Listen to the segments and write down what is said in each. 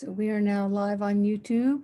So we are now live on YouTube.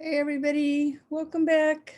Hey everybody, welcome back.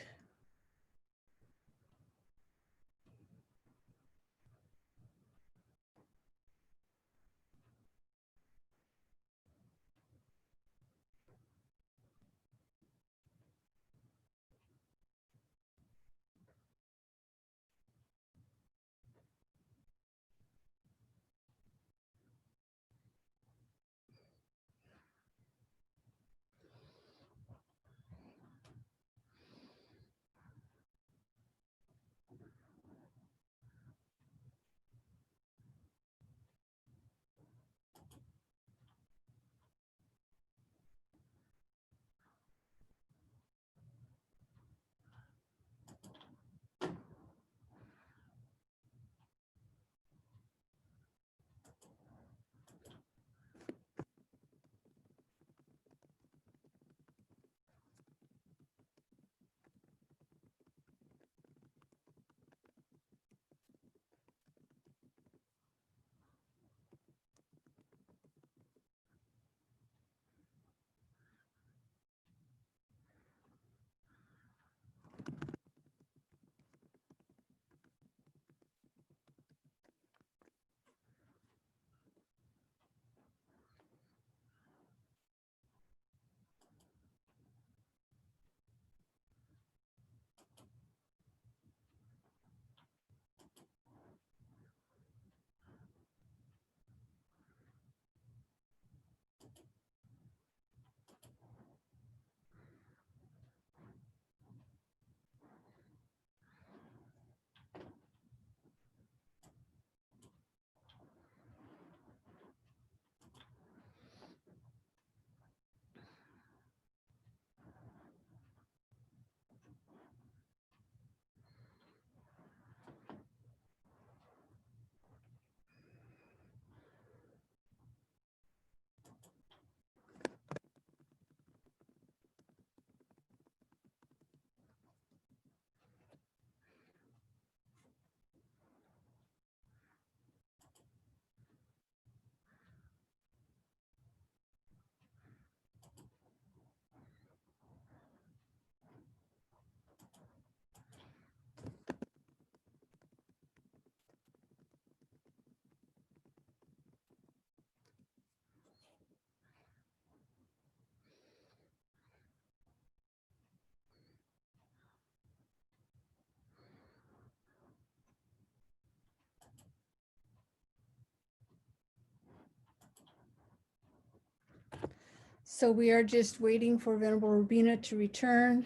So we are just waiting for Venerable Robina to return.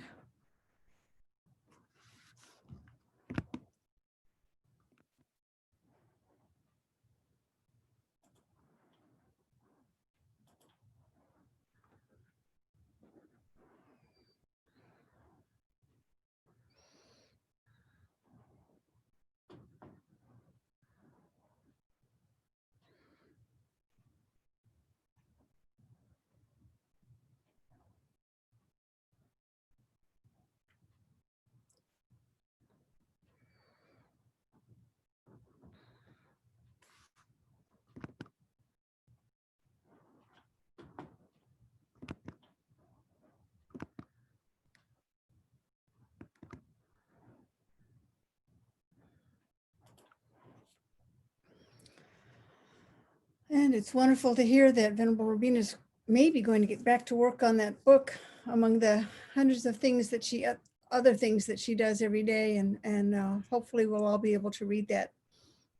And it's wonderful to hear that Venerable Robina is maybe going to get back to work on that book among the hundreds of things that other things that she does every day. And hopefully we'll all be able to read that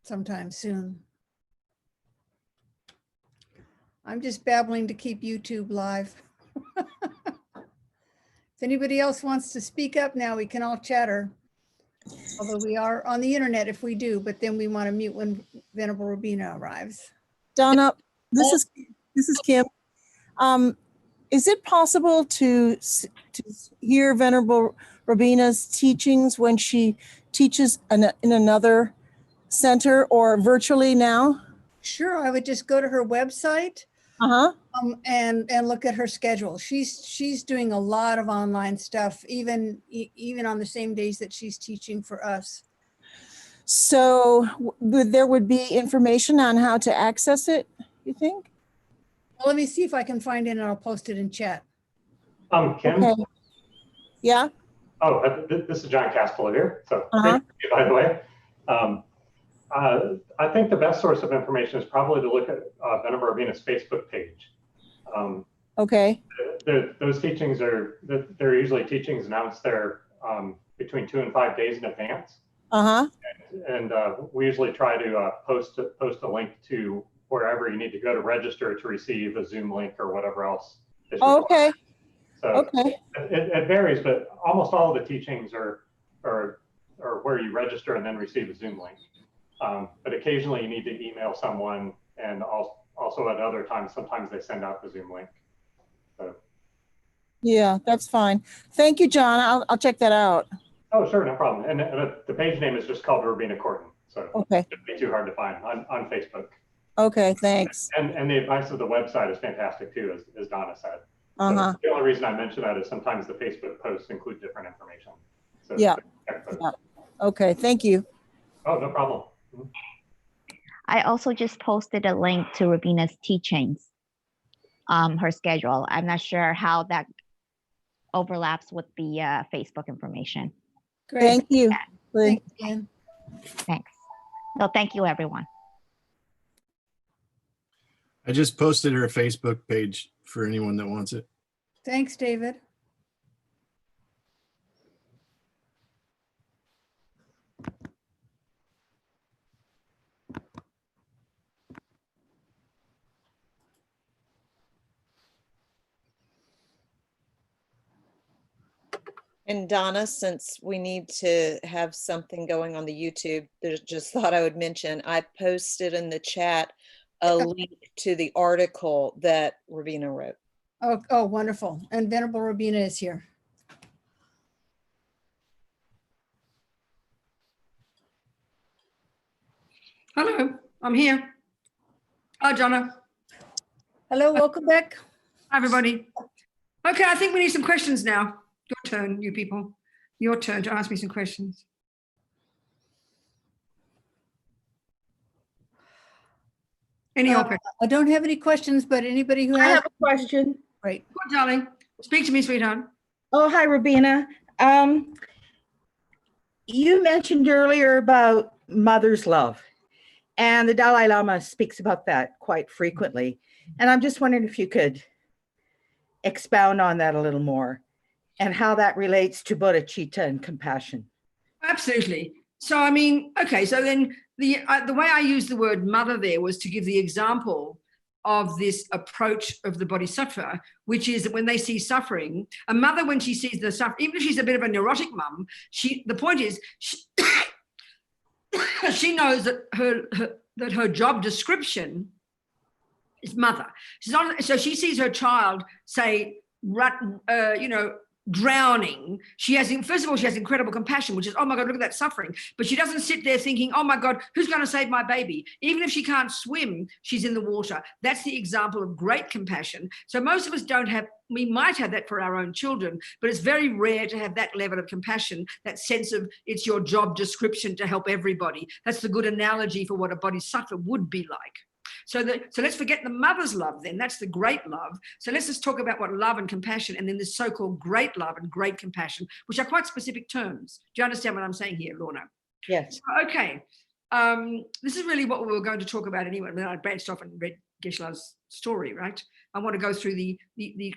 sometime soon. I'm just babbling to keep YouTube live. If anybody else wants to speak up now, we can all chatter. Although we are on the internet if we do, but then we want to mute when Venerable Robina arrives. Donna, this is Kim. Is it possible to hear Venerable Robina's teachings when she teaches in another center or virtually now? Sure, I would just go to her website and look at her schedule. She's doing a lot of online stuff, even on the same days that she's teaching for us. So there would be information on how to access it, you think? Well, let me see if I can find it and I'll post it in chat. Kim? Okay. Yeah? Oh, this is John Castello here. So thank you, by the way. I think the best source of information is probably to look at Venerable Robina's Facebook page. Okay. Those teachings they're usually teachings announced there between 2 and 5 days in advance. And we usually try to post a link to wherever you need to go to register to receive a Zoom link or whatever else. Okay. So it varies, but almost all of the teachings are where you register and then receive a Zoom link. But occasionally you need to email someone, and also at other times, sometimes they send out the Zoom link. So. Yeah, that's fine. Thank you, John. I'll check that out. Oh, sure, no problem. And the page name is just called Robina Courtin. So okay. It shouldn't be too hard to find on Facebook. Okay, thanks. And the advice of the website is fantastic too, as Donna said. So the only reason I mention that is sometimes the Facebook posts include different information. So yeah. Okay, thank you. Oh, no problem. I also just posted a link to Robina's teachings, her schedule. I'm not sure how that overlaps with the Facebook information. Great. Thank you. Thanks, Jen. Thanks. No, thank you, everyone. I just posted her Facebook page for anyone that wants it. Thanks, David. And Donna, since we need to have something going on the YouTube, just thought I would mention, I posted in the chat a link to the article that Robina wrote. Oh, wonderful. And Venerable Robina is here. Hello, I'm here. Hi, Donna. Hello, welcome back. Hi, everybody. Okay, I think we need some questions now. Your turn, you people. Your turn to ask me some questions. Any old questions? I don't have any questions, but anybody who has. I have a question. Great. Come on, darling. Speak to me, sweetheart. Oh, hi, Robina. You mentioned earlier about mother's love, and the Dalai Lama speaks about that quite frequently. And I'm just wondering if you could expound on that a little more and how that relates to bodhicitta and compassion. Absolutely. So, I mean, okay, so then the way I used the word mother there was to give the example of this approach of the bodhisattva, which is that when they see suffering, a mother, when she sees the suffering, even if she's a bit of a neurotic mum, the point is she knows that her job description is mother. She's not, so she sees her child, say, drowning. First of all, she has incredible compassion, which is, oh my God, look at that suffering. But she doesn't sit there thinking, oh my God, who's going to save my baby? Even if she can't swim, she's in the water. That's the example of great compassion. So most of us we might have that for our own children, but it's very rare to have that level of compassion, that sense of it's your job description to help everybody. That's the good analogy for what a bodhisattva would be like. So let's forget the mother's love then. That's the great love. So let's just talk about what love and compassion, and then this so-called great love and great compassion, which are quite specific terms. Do you understand what I'm saying here, Lorna? Yes. Okay. This is really what we were going to talk about anyway. When I branched off and read Geshe-la's story, right? I want to go through the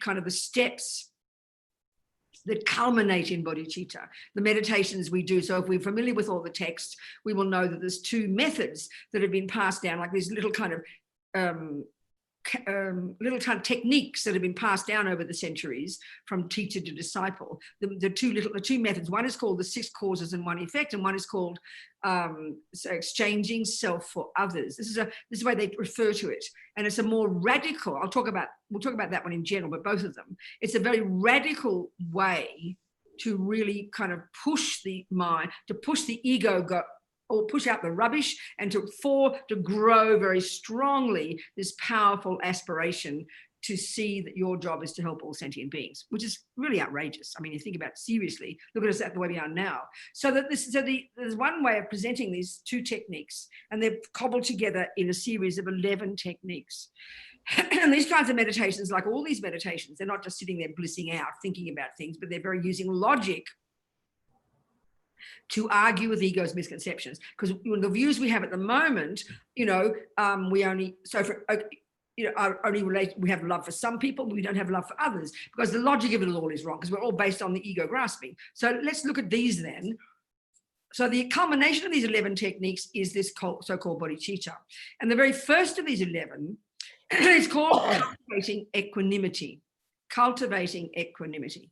kind of the steps that culminate in bodhicitta, the meditations we do. So if we're familiar with all the text, we will know that there's two methods that have been passed down, like these little kind of techniques that have been passed down over the centuries from teacher to disciple. The two methods. One is called the 6 causes and 1 effect, and one is called exchanging self for others. This is the way they refer to it, and it's a more radical. We'll talk about that one in general, but both of them. It's a very radical way to really kind of push the mind, to push the ego or push out the rubbish, and to grow very strongly this powerful aspiration to see that your job is to help all sentient beings, which is really outrageous. I mean, you think about it seriously, look at us the way we are now. There's one way of presenting these two techniques, and they're cobbled together in a series of 11 techniques. And these kinds of meditations, like all these meditations, they're not just sitting there blissing out, thinking about things, but they're very using logic to argue with ego's misconceptions. Because the views we have at the moment, we only, we have love for some people, but we don't have love for others, because the logic of it all is wrong, because we're all based on the ego grasping. So let's look at these then. So the culmination of these 11 techniques is this so-called bodhicitta. And the very first of these 11 is called cultivating equanimity. Cultivating equanimity.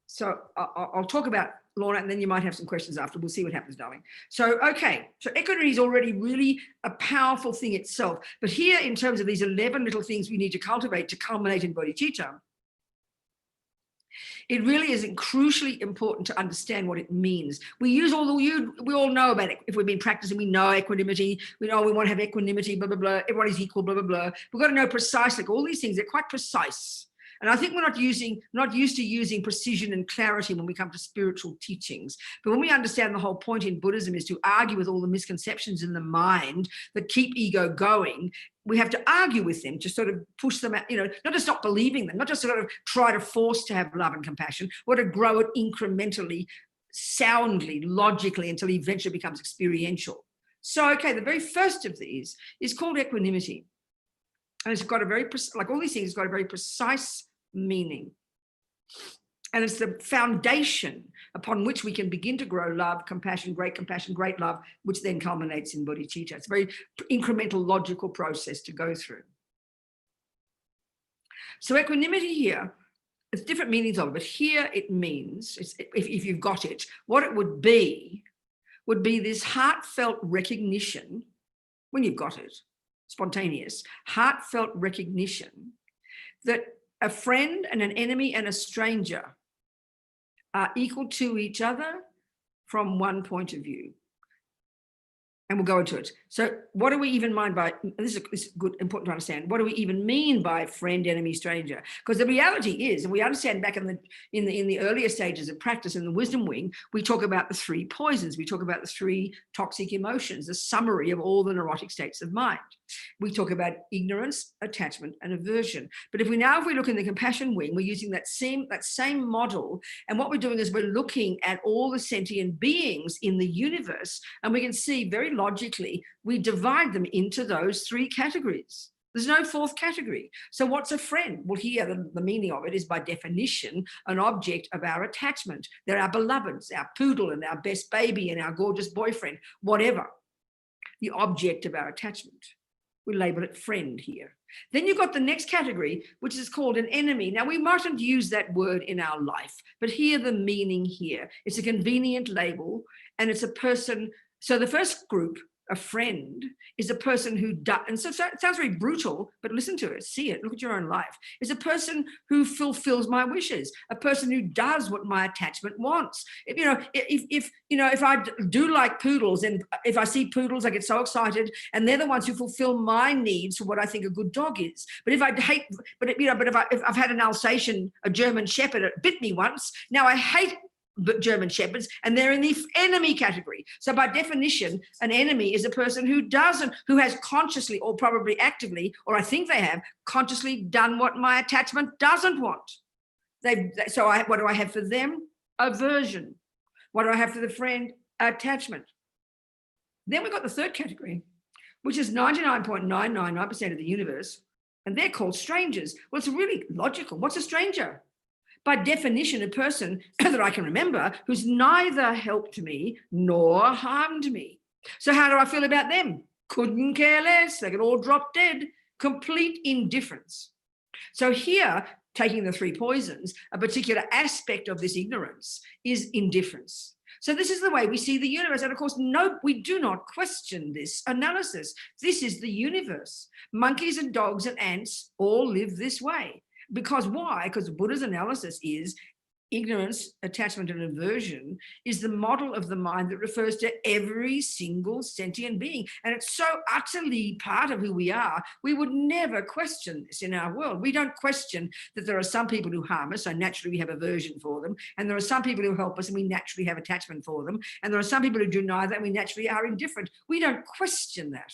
So I'll talk about Lorna, and then you might have some questions after. We'll see what happens, darling. So, okay. So equanimity is already really a powerful thing itself. But here, in terms of these 11 little things we need to cultivate to culminate in bodhicitta, it really is crucially important to understand what it means. We all know about it. If we've been practicing, we know equanimity. We know we want to have equanimity, blah, blah, blah. Everyone is equal, blah, blah, blah. We've got to know precisely. All these things, they're quite precise. And I think we're not used to using precision and clarity when we come to spiritual teachings. But when we understand the whole point in Buddhism is to argue with all the misconceptions in the mind that keep ego going, we have to argue with them to sort of push them out, not to stop believing them, not just sort of try to force to have love and compassion, or to grow it incrementally, soundly, logically, until it eventually becomes experiential. So, okay, the very first of these is called equanimity. And it's got like all these things, it's got a very precise meaning. And it's the foundation upon which we can begin to grow love, compassion, great love, which then culminates in bodhicitta. It's a very incremental, logical process to go through. So equanimity here, it's different meanings of it, but here it means, if you've got it, what it would be this heartfelt recognition, when you've got it, spontaneous, heartfelt recognition that a friend and an enemy and a stranger are equal to each other from one point of view. And we'll go into it. So what do we even mean by, this is good, important to understand, what do we even mean by friend, enemy, stranger? Because the reality is, and we understand back in the earlier stages of practice in the wisdom wing, we talk about the 3 poisons. We talk about the 3 toxic emotions, the summary of all the neurotic states of mind. We talk about ignorance, attachment, and aversion. But if we look in the compassion wing, we're using that same model. And what we're doing is we're looking at all the sentient beings in the universe, and we can see very logically, we divide them into those 3 categories. There's no 4th category. So what's a friend? Well, here, the meaning of it is by definition, an object of our attachment. They're our beloveds, our poodle and our best baby and our gorgeous boyfriend, whatever, the object of our attachment. We label it friend here. Then you've got the next category, which is called an enemy. Now, we mustn't use that word in our life, but hear the meaning here. It's a convenient label, and it's a person. So the first group, a friend, is a person who does, and so it sounds very brutal, but listen to it, see it, look at your own life. Is a person who fulfills my wishes, a person who does what my attachment wants. If I do like poodles, and if I see poodles, I get so excited, and they're the ones who fulfill my needs for what I think a good dog is. But if I've had an Alsatian, a German Shepherd, it bit me once. Now I hate German Shepherds, and they're in the enemy category. So by definition, an enemy is a person who has consciously, or probably actively, or I think they have consciously done what my attachment doesn't want. What do I have for them? Aversion. What do I have for the friend? Attachment. Then we've got the third category, which is 99.999% of the universe, and they're called strangers. Well, it's really logical. What's a stranger? By definition, a person that I can remember who's neither helped me nor harmed me. So how do I feel about them? Couldn't care less. They could all drop dead. Complete indifference. So here, taking the three poisons, a particular aspect of this ignorance is indifference. So this is the way we see the universe. And of course, no, we do not question this analysis. This is the universe. Monkeys and dogs and ants all live this way. Because why? Because Buddha's analysis is ignorance, attachment, and aversion is the model of the mind that refers to every single sentient being. And it's so utterly part of who we are. We would never question this in our world. We don't question that there are some people who harm us, so naturally we have aversion for them. And there are some people who help us, and we naturally have attachment for them. And there are some people who do neither, and we naturally are indifferent. We don't question that.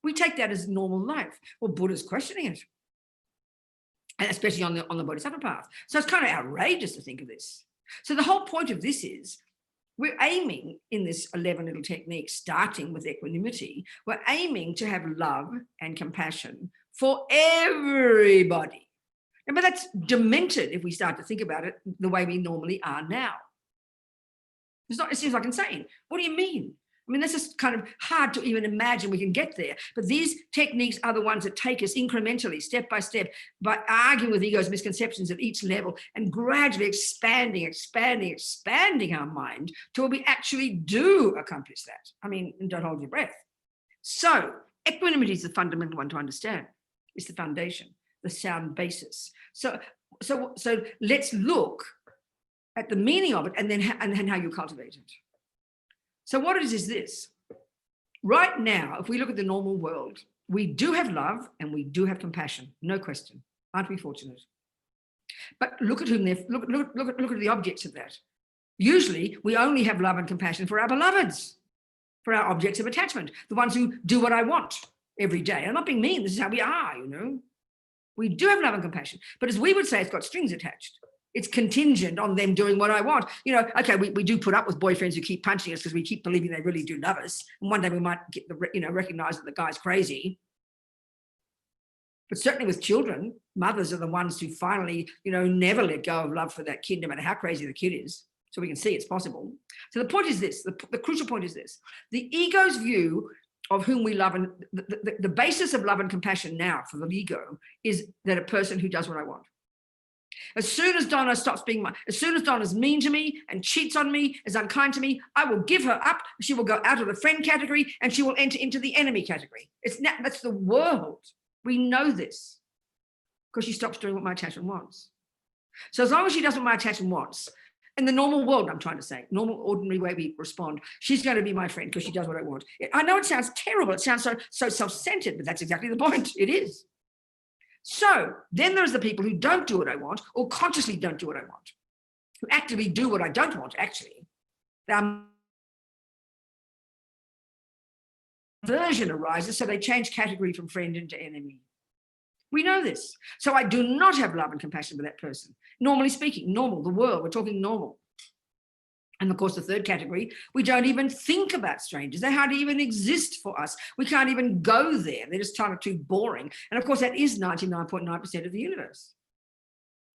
We take that as normal life. Well, Buddha's questioning it. And especially on the Bodhisattva path. So it's kind of outrageous to think of this. So the whole point of this is we're aiming in this 11 little techniques, starting with equanimity, we're aiming to have love and compassion for everybody. But that's demented if we start to think about it the way we normally are now. It seems like insane. What do you mean? I mean, that's just kind of hard to even imagine we can get there. But these techniques are the ones that take us incrementally, step by step, by arguing with ego's misconceptions at each level and gradually expanding our mind till we actually do accomplish that. I mean, and don't hold your breath. So equanimity is the fundamental one to understand. It's the foundation, the sound basis. So let's look at the meaning of it and then how you cultivate it. So what it is this. Right now, if we look at the normal world, we do have love and we do have compassion, no question. Aren't we fortunate? But look at whom look at the objects of that. Usually, we only have love and compassion for our beloveds, for our objects of attachment, the ones who do what I want every day. I'm not being mean, this is how we are, you know. We do have love and compassion, but as we would say, it's got strings attached. It's contingent on them doing what I want. You know, okay, we do put up with boyfriends who keep punching us because we keep believing they really do love us. And one day we might get recognize that the guy's crazy. But certainly with children, mothers are the ones who finally, never let go of love for that kid, no matter how crazy the kid is. So we can see it's possible. So the point is this, the crucial point is this. The ego's view of whom we love, and the basis of love and compassion now for the ego is that a person who does what I want. As soon as Donna as soon as Donna's mean to me and cheats on me, is unkind to me, I will give her up. She will go out of the friend category and she will enter into the enemy category. That's the world. We know this because she stops doing what my attachment wants. So as long as she does what my attachment wants, in the normal world, I'm trying to say, normal, ordinary way we respond, she's going to be my friend because she does what I want. I know it sounds terrible. It sounds so self-centered, but that's exactly the point. It is. So then there's the people who don't do what I want or consciously don't do what I want, who actively do what I don't want, actually. Aversion arises, so they change category from friend into enemy. We know this. So I do not have love and compassion for that person. Normally speaking, normal, the world, we're talking normal. And of course, the third category, we don't even think about strangers. They hardly even exist for us. We can't even go there. They're just kind of too boring. And of course, that is 99.9% of the universe.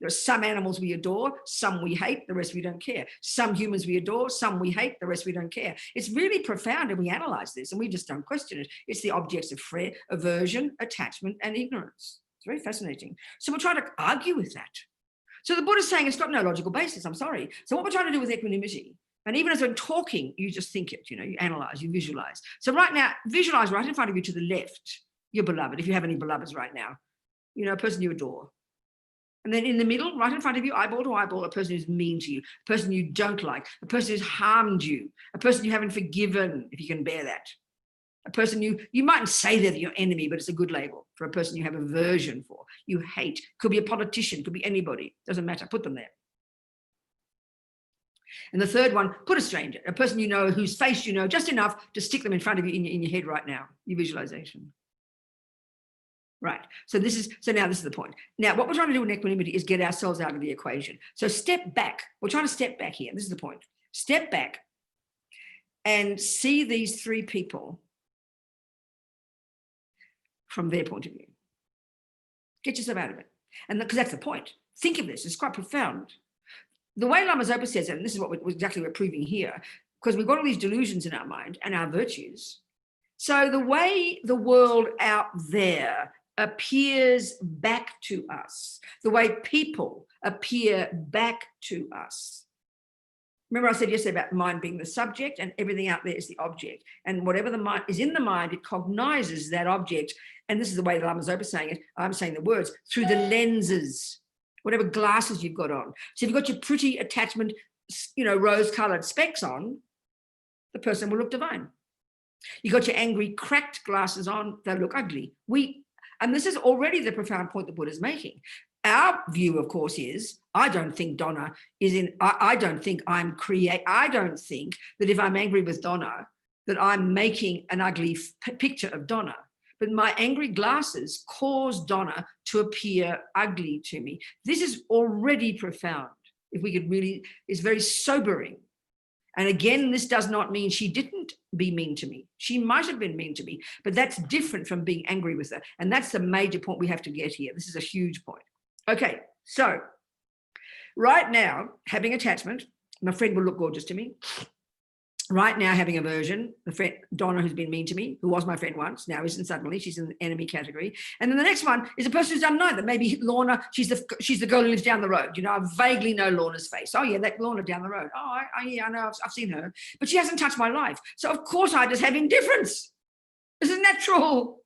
There are some animals we adore, some we hate, the rest we don't care. Some humans we adore, some we hate, the rest we don't care. It's really profound, and we analyze this and we just don't question it. It's the objects of aversion, attachment, and ignorance. It's very fascinating. So we're trying to argue with that. So the Buddha's saying it's got no logical basis, I'm sorry. So what we're trying to do with equanimity, and even as we're talking, you just think it, you analyze, you visualize. So right now, visualize right in front of you to the left, your beloved, if you have any beloveds right now, a person you adore. And then in the middle, right in front of you, eyeball to eyeball, a person who's mean to you, a person you don't like, a person who's harmed you, a person you haven't forgiven, if you can bear that. A person you mightn't say they're your enemy, but it's a good label for a person you have aversion for, you hate. Could be a politician, could be anybody, doesn't matter, put them there. And the third one, put a stranger, a person you know whose face you know just enough to stick them in front of you in your head right now, your visualization. Right. So now this is the point. Now, what we're trying to do in equanimity is get ourselves out of the equation. So step back. We're trying to step back here. This is the point. Step back and see these three people from their point of view. Get yourself out of it. And because that's the point. Think of this. It's quite profound. The way Lama Zopa says it, and this is what exactly we're proving here, because we've got all these delusions in our mind and our virtues. So the way the world out there appears back to us, the way people appear back to us. Remember I said yesterday about the mind being the subject and everything out there is the object. And whatever the mind is in the mind, it cognizes that object. And this is the way the Lama Zopa is saying it. I'm saying the words through the lenses, whatever glasses you've got on. So if you've got your pretty attachment, rose-colored specs on, the person will look divine. You got your angry, cracked glasses on, they look ugly. And this is already the profound point the Buddha's making. Our view, of course, is I don't think Donna is in, I don't think I don't think that if I'm angry with Donna, that I'm making an ugly picture of Donna. But my angry glasses cause Donna to appear ugly to me. This is already profound. If we could really, it's very sobering. And again, this does not mean she didn't be mean to me. She might have been mean to me, but that's different from being angry with her. And that's the major point we have to get here. This is a huge point. Okay, so right now, having attachment, my friend will look gorgeous to me. Right now, having aversion, the friend Donna, who's been mean to me, who was my friend once, now isn't suddenly, she's in the enemy category. And then the next one is a person who's done neither. Maybe Lorna, she's the girl who lives down the road. I vaguely know Lorna's face. Oh yeah, that Lorna down the road. Oh, yeah, I know, I've seen her. But she hasn't touched my life. So of course I just have indifference. This is natural.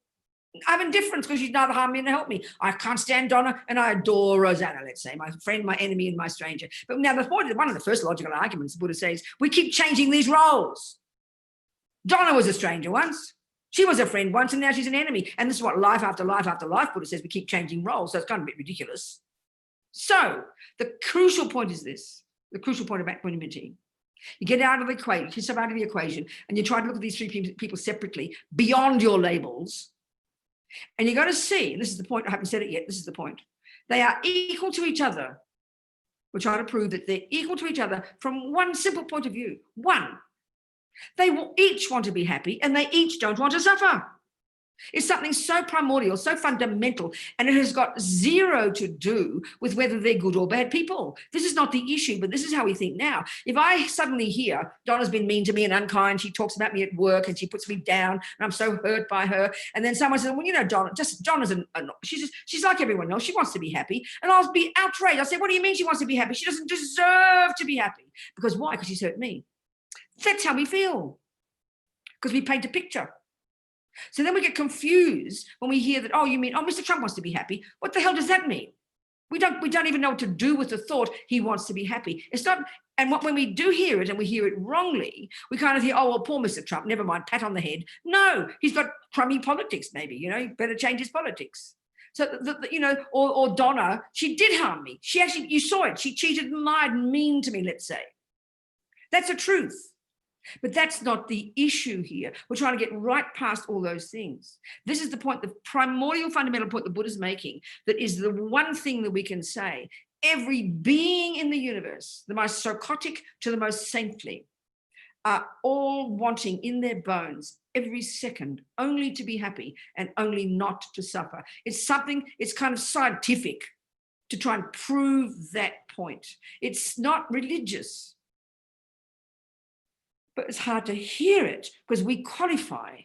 I have indifference because she's neither harmed me nor helped me. I can't stand Donna and I adore Rosanna, let's say, my friend, my enemy, and my stranger. But now one of the first logical arguments the Buddha says, we keep changing these roles. Donna was a stranger once. She was a friend once and now she's an enemy. And this is what life after life after life, Buddha says, we keep changing roles. So it's kind of a bit ridiculous. So the crucial point is this, the crucial point about equanimity. You get out of the equation, you step out of the equation and you try to look at these three people separately beyond your labels. And you're going to see, and this is the point, I haven't said it yet, this is the point. They are equal to each other. We're trying to prove that they're equal to each other from one simple point of view. One, they will each want to be happy and they each don't want to suffer. It's something so primordial, so fundamental, and it has got zero to do with whether they're good or bad people. This is not the issue, but this is how we think now. If I suddenly hear Donna's been mean to me and unkind, she talks about me at work and she puts me down and I'm so hurt by her, and then someone says, well, Donna's she's like everyone else. She wants to be happy, and I'll be outraged. I'll say, what do you mean she wants to be happy? She doesn't deserve to be happy. Because why? Because she's hurt me. That's how we feel. Because we paint a picture. So then we get confused when we hear that, oh, you mean, oh, Mr. Trump wants to be happy. What the hell does that mean? We don't even know what to do with the thought he wants to be happy. It's not, and when we do hear it and we hear it wrongly, we kind of hear, oh, well, poor Mr. Trump, never mind, pat on the head. No, he's got crummy politics maybe, better change his politics. So, or Donna, she did harm me. She actually, you saw it. She cheated and lied and mean to me, let's say. That's the truth. But that's not the issue here. We're trying to get right past all those things. This is the point, the primordial fundamental point the Buddha's making, that is the one thing that we can say. Every being in the universe, the most psychotic to the most saintly, are all wanting in their bones every second only to be happy and only not to suffer. It's kind of scientific to try and prove that point. It's not religious, but it's hard to hear it because we qualify.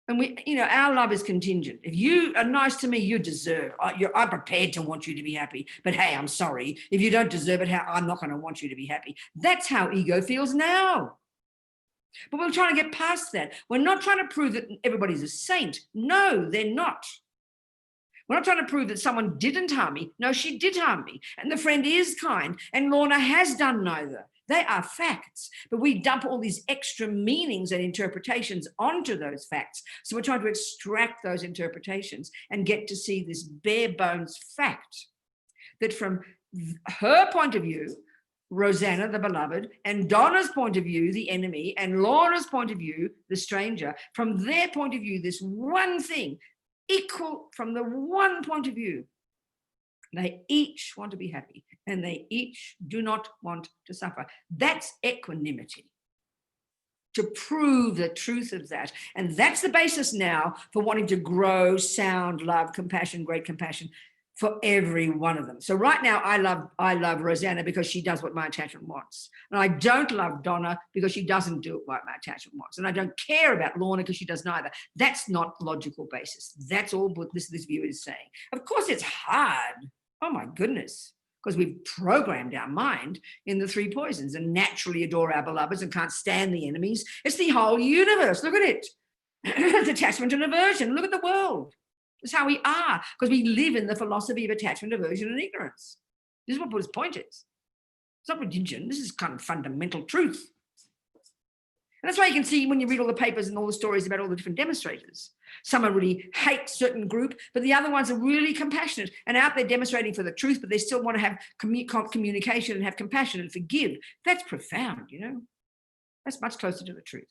And we, you know, our love is contingent. If you are nice to me, you deserve. I'm prepared to want you to be happy. But hey, I'm sorry. If you don't deserve it, I'm not going to want you to be happy. That's how ego feels now. But we're trying to get past that. We're not trying to prove that everybody's a saint. No, they're not. We're not trying to prove that someone didn't harm me. No, she did harm me. And the friend is kind. And Lorna has done neither. They are facts, but we dump all these extra meanings and interpretations onto those facts. So we're trying to extract those interpretations and get to see this bare bones fact that from her point of view, Rosanna, the beloved, and Donna's point of view, the enemy, and Laura's point of view, the stranger, from their point of view, this one thing, equal from the one point of view, they each want to be happy and they each do not want to suffer. That's equanimity, to prove the truth of that. And that's the basis now for wanting to grow sound, love, compassion, great compassion for every one of them. So right now, I love Rosanna because she does what my attachment wants. And I don't love Donna because she doesn't do what my attachment wants. And I don't care about Lorna because she does neither. That's not logical basis. That's all what this view is saying. Of course, it's hard. Oh my goodness, because we've programmed our mind in the three poisons and naturally adore our beloveds and can't stand the enemies. It's the whole universe. Look at it. It's attachment and aversion. Look at the world. It's how we are, because we live in the philosophy of attachment, aversion, and ignorance. This is what Buddha's point is. It's not religion. This is kind of fundamental truth. And that's why you can see when you read all the papers and all the stories about all the different demonstrators. Some are really hate certain group, but the other ones are really compassionate and out there demonstrating for the truth, but they still want to have communication and have compassion and forgive. That's profound, you know. That's much closer to the truth.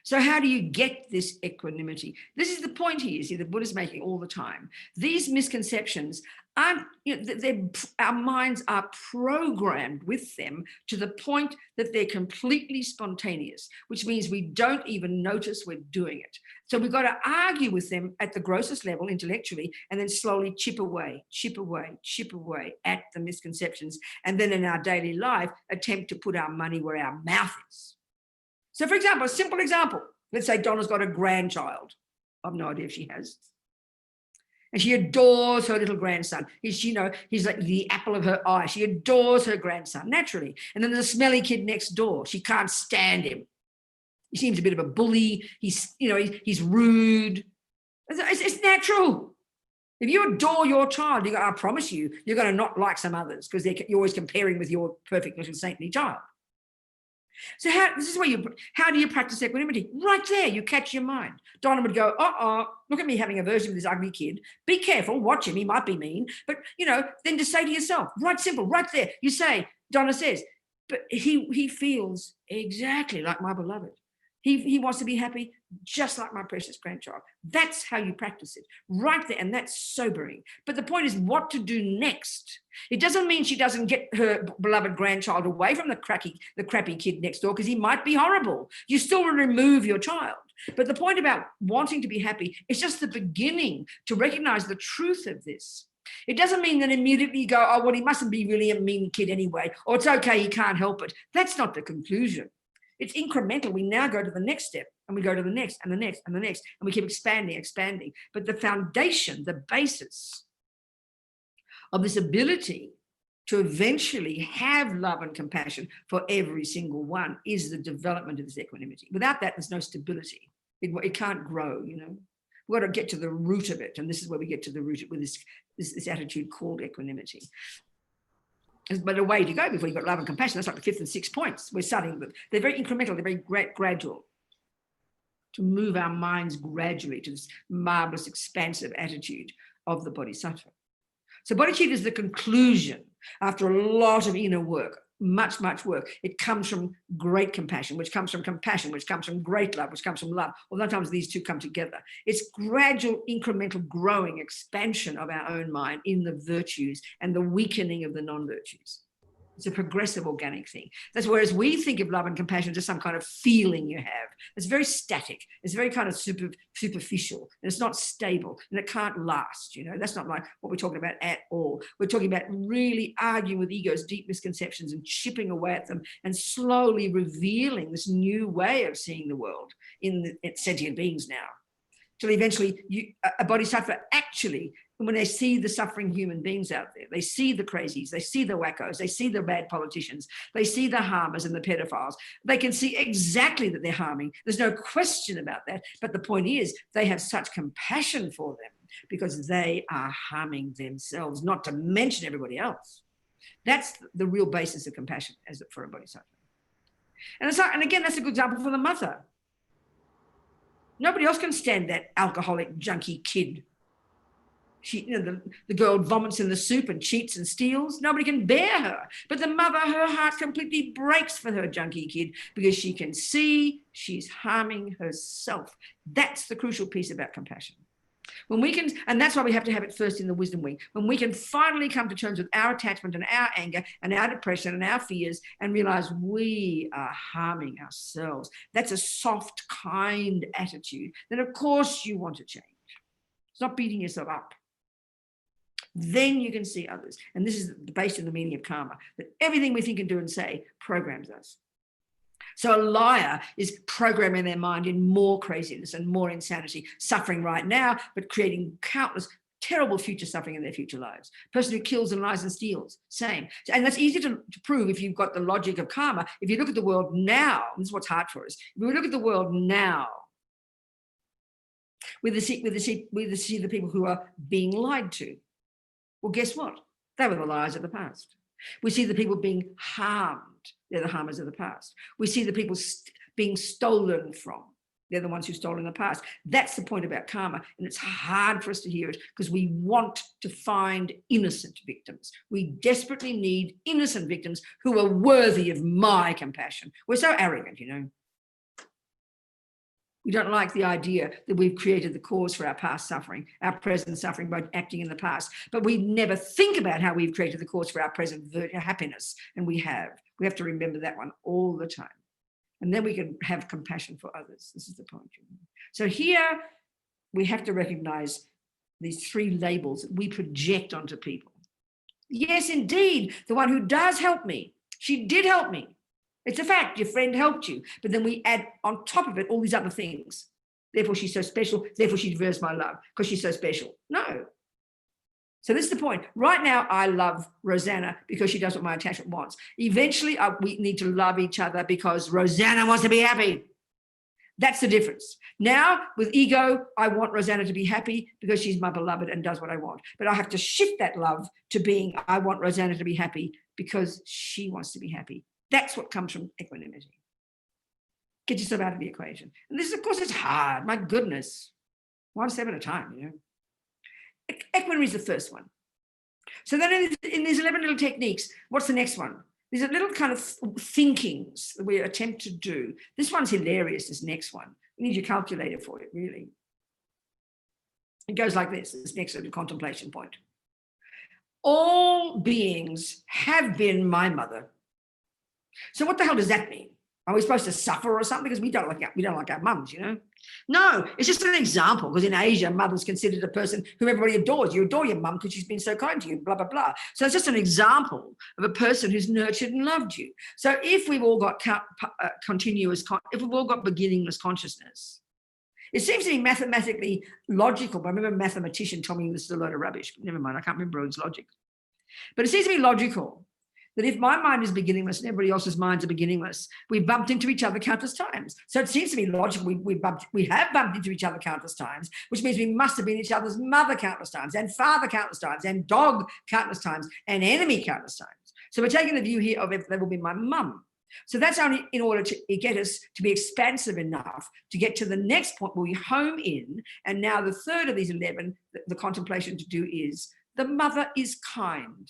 So how do you get this equanimity? This is the point here, see, the Buddha's making all the time. These misconceptions aren't, you know, our minds are programmed with them to the point that they're completely spontaneous, which means we don't even notice we're doing it. So we've got to argue with them at the grossest level intellectually, and then slowly chip away at the misconceptions. And then in our daily life, attempt to put our money where our mouth is. So, for example, a simple example, let's say Donna's got a grandchild. I've no idea if she has. And she adores her little grandson. He's like the apple of her eye. She adores her grandson, naturally. And then there's a smelly kid next door. She can't stand him. He seems a bit of a bully. He's rude. It's natural. If you adore your child, I promise you, you're going to not like some others because you're always comparing with your perfect little saintly child. So how do you practice equanimity? Right there, you catch your mind. Donna would go, look at me having aversion with this ugly kid. Be careful, watch him, he might be mean. But, then just say to yourself, right simple, right there, you say, Donna says, but he feels exactly like my beloved. He wants to be happy just like my precious grandchild. That's how you practice it, right there, and that's sobering. But the point is what to do next. It doesn't mean she doesn't get her beloved grandchild away from the crappy kid next door because he might be horrible. You still remove your child. But the point about wanting to be happy is just the beginning to recognize the truth of this. It doesn't mean that immediately you go, he mustn't be really a mean kid anyway, or it's okay, he can't help it. That's not the conclusion. It's incremental. We now go to the next step and we go to the next and the next and the next, and we keep expanding. But the foundation, the basis of this ability to eventually have love and compassion for every single one is the development of this equanimity. Without that, there's no stability. It can't grow, We've got to get to the root of it. And this is where we get to the root with this attitude called equanimity. But a way to go before you've got love and compassion, that's like the 5th and 6th points. We're starting with, they're very incremental, they're very gradual. To move our minds gradually to this marvelous, expansive attitude of the bodhisattva. So bodhicitta is the conclusion after a lot of inner work, much work. It comes from great compassion, which comes from compassion, which comes from great love, which comes from love. Although sometimes these two come together. It's gradual, incremental, growing expansion of our own mind in the virtues and the weakening of the non-virtues. It's a progressive organic thing. That's whereas we think of love and compassion as some kind of feeling you have. It's very static. It's very kind of superficial, and it's not stable, and it can't last. You know, that's not like what we're talking about at all. We're talking about really arguing with ego's deep misconceptions and chipping away at them and slowly revealing this new way of seeing the world in sentient beings now. Till eventually a bodhisattva actually, when they see the suffering human beings out there, they see the crazies, they see the wackos, they see the bad politicians, they see the harmers and the pedophiles. They can see exactly that they're harming. There's no question about that. But the point is, they have such compassion for them because they are harming themselves, not to mention everybody else. That's the real basis of compassion as for a bodhisattva. And again, that's a good example for the mother. Nobody else can stand that alcoholic, junkie kid. The girl vomits in the soup and cheats and steals. Nobody can bear her. But the mother, her heart completely breaks for her junkie kid because she can see she's harming herself. That's the crucial piece about compassion. When we can, and that's why we have to have it first in the wisdom wing, when we can finally come to terms with our attachment and our anger and our depression and our fears and realize we are harming ourselves. That's a soft, kind attitude. Then of course you want to change. It's not beating yourself up. Then you can see others. And this is based on the meaning of karma, that everything we think and do and say programs us. So a liar is programming their mind in more craziness and more insanity, suffering right now, but creating countless terrible future suffering in their future lives. Person who kills and lies and steals, same. And that's easy to prove if you've got the logic of karma. If you look at the world now, this is what's hard for us. If we look at the world now, we see the people who are being lied to. Well, guess what? They were the liars of the past. We see the people being harmed. They're the harmers of the past. We see the people being stolen from. They're the ones who stole in the past. That's the point about karma. And it's hard for us to hear it because we want to find innocent victims. We desperately need innocent victims who are worthy of my compassion. We're so arrogant, you know. We don't like the idea that we've created the cause for our past suffering, our present suffering by acting in the past. But we never think about how we've created the cause for our present happiness. And we have. We have to remember that one all the time. And then we can have compassion for others. This is the point. So here we have to recognize these three labels that we project onto people. Yes, indeed, the one who does help me, she did help me. It's a fact, your friend helped you. But then we add on top of it all these other things. Therefore, she's so special. Therefore, she deserves my love because she's so special. No. So this is the point. Right now, I love Rosanna because she does what my attachment wants. Eventually, we need to love each other because Rosanna wants to be happy. That's the difference. Now, with ego, I want Rosanna to be happy because she's my beloved and does what I want. But I have to shift that love to being, I want Rosanna to be happy because she wants to be happy. That's what comes from equanimity. Get yourself out of the equation. And this, of course, is hard. My goodness. One step at a time, you know. Equanimity is the first one. So then in these 11 little techniques, what's the next one? These are little kind of thinkings that we attempt to do. This one's hilarious, this next one. You need your calculator for it, really. It goes like this next little contemplation point. All beings have been my mother. So what the hell does that mean? Are we supposed to suffer or something? Because we don't like our mums, you know? No, it's just an example, because in Asia, mother's considered a person who everybody adores. You adore your mum because she's been so kind to you, blah, blah, blah. So it's just an example of a person who's nurtured and loved you. So if we've all got if we've all got beginningless consciousness, it seems to be mathematically logical. But I remember a mathematician told me this is a load of rubbish. Never mind, I can't remember his logic. But it seems to be logical that if my mind is beginningless and everybody else's minds are beginningless, we bumped into each other countless times. So it seems to be logical we have bumped into each other countless times, which means we must have been each other's mother countless times, and father countless times, and dog countless times, and enemy countless times. So we're taking the view here of if they will be my mum. So that's only in order to get us to be expansive enough to get to the next point where we home in. And now the third of these 11, the contemplation to do is, the mother is kind.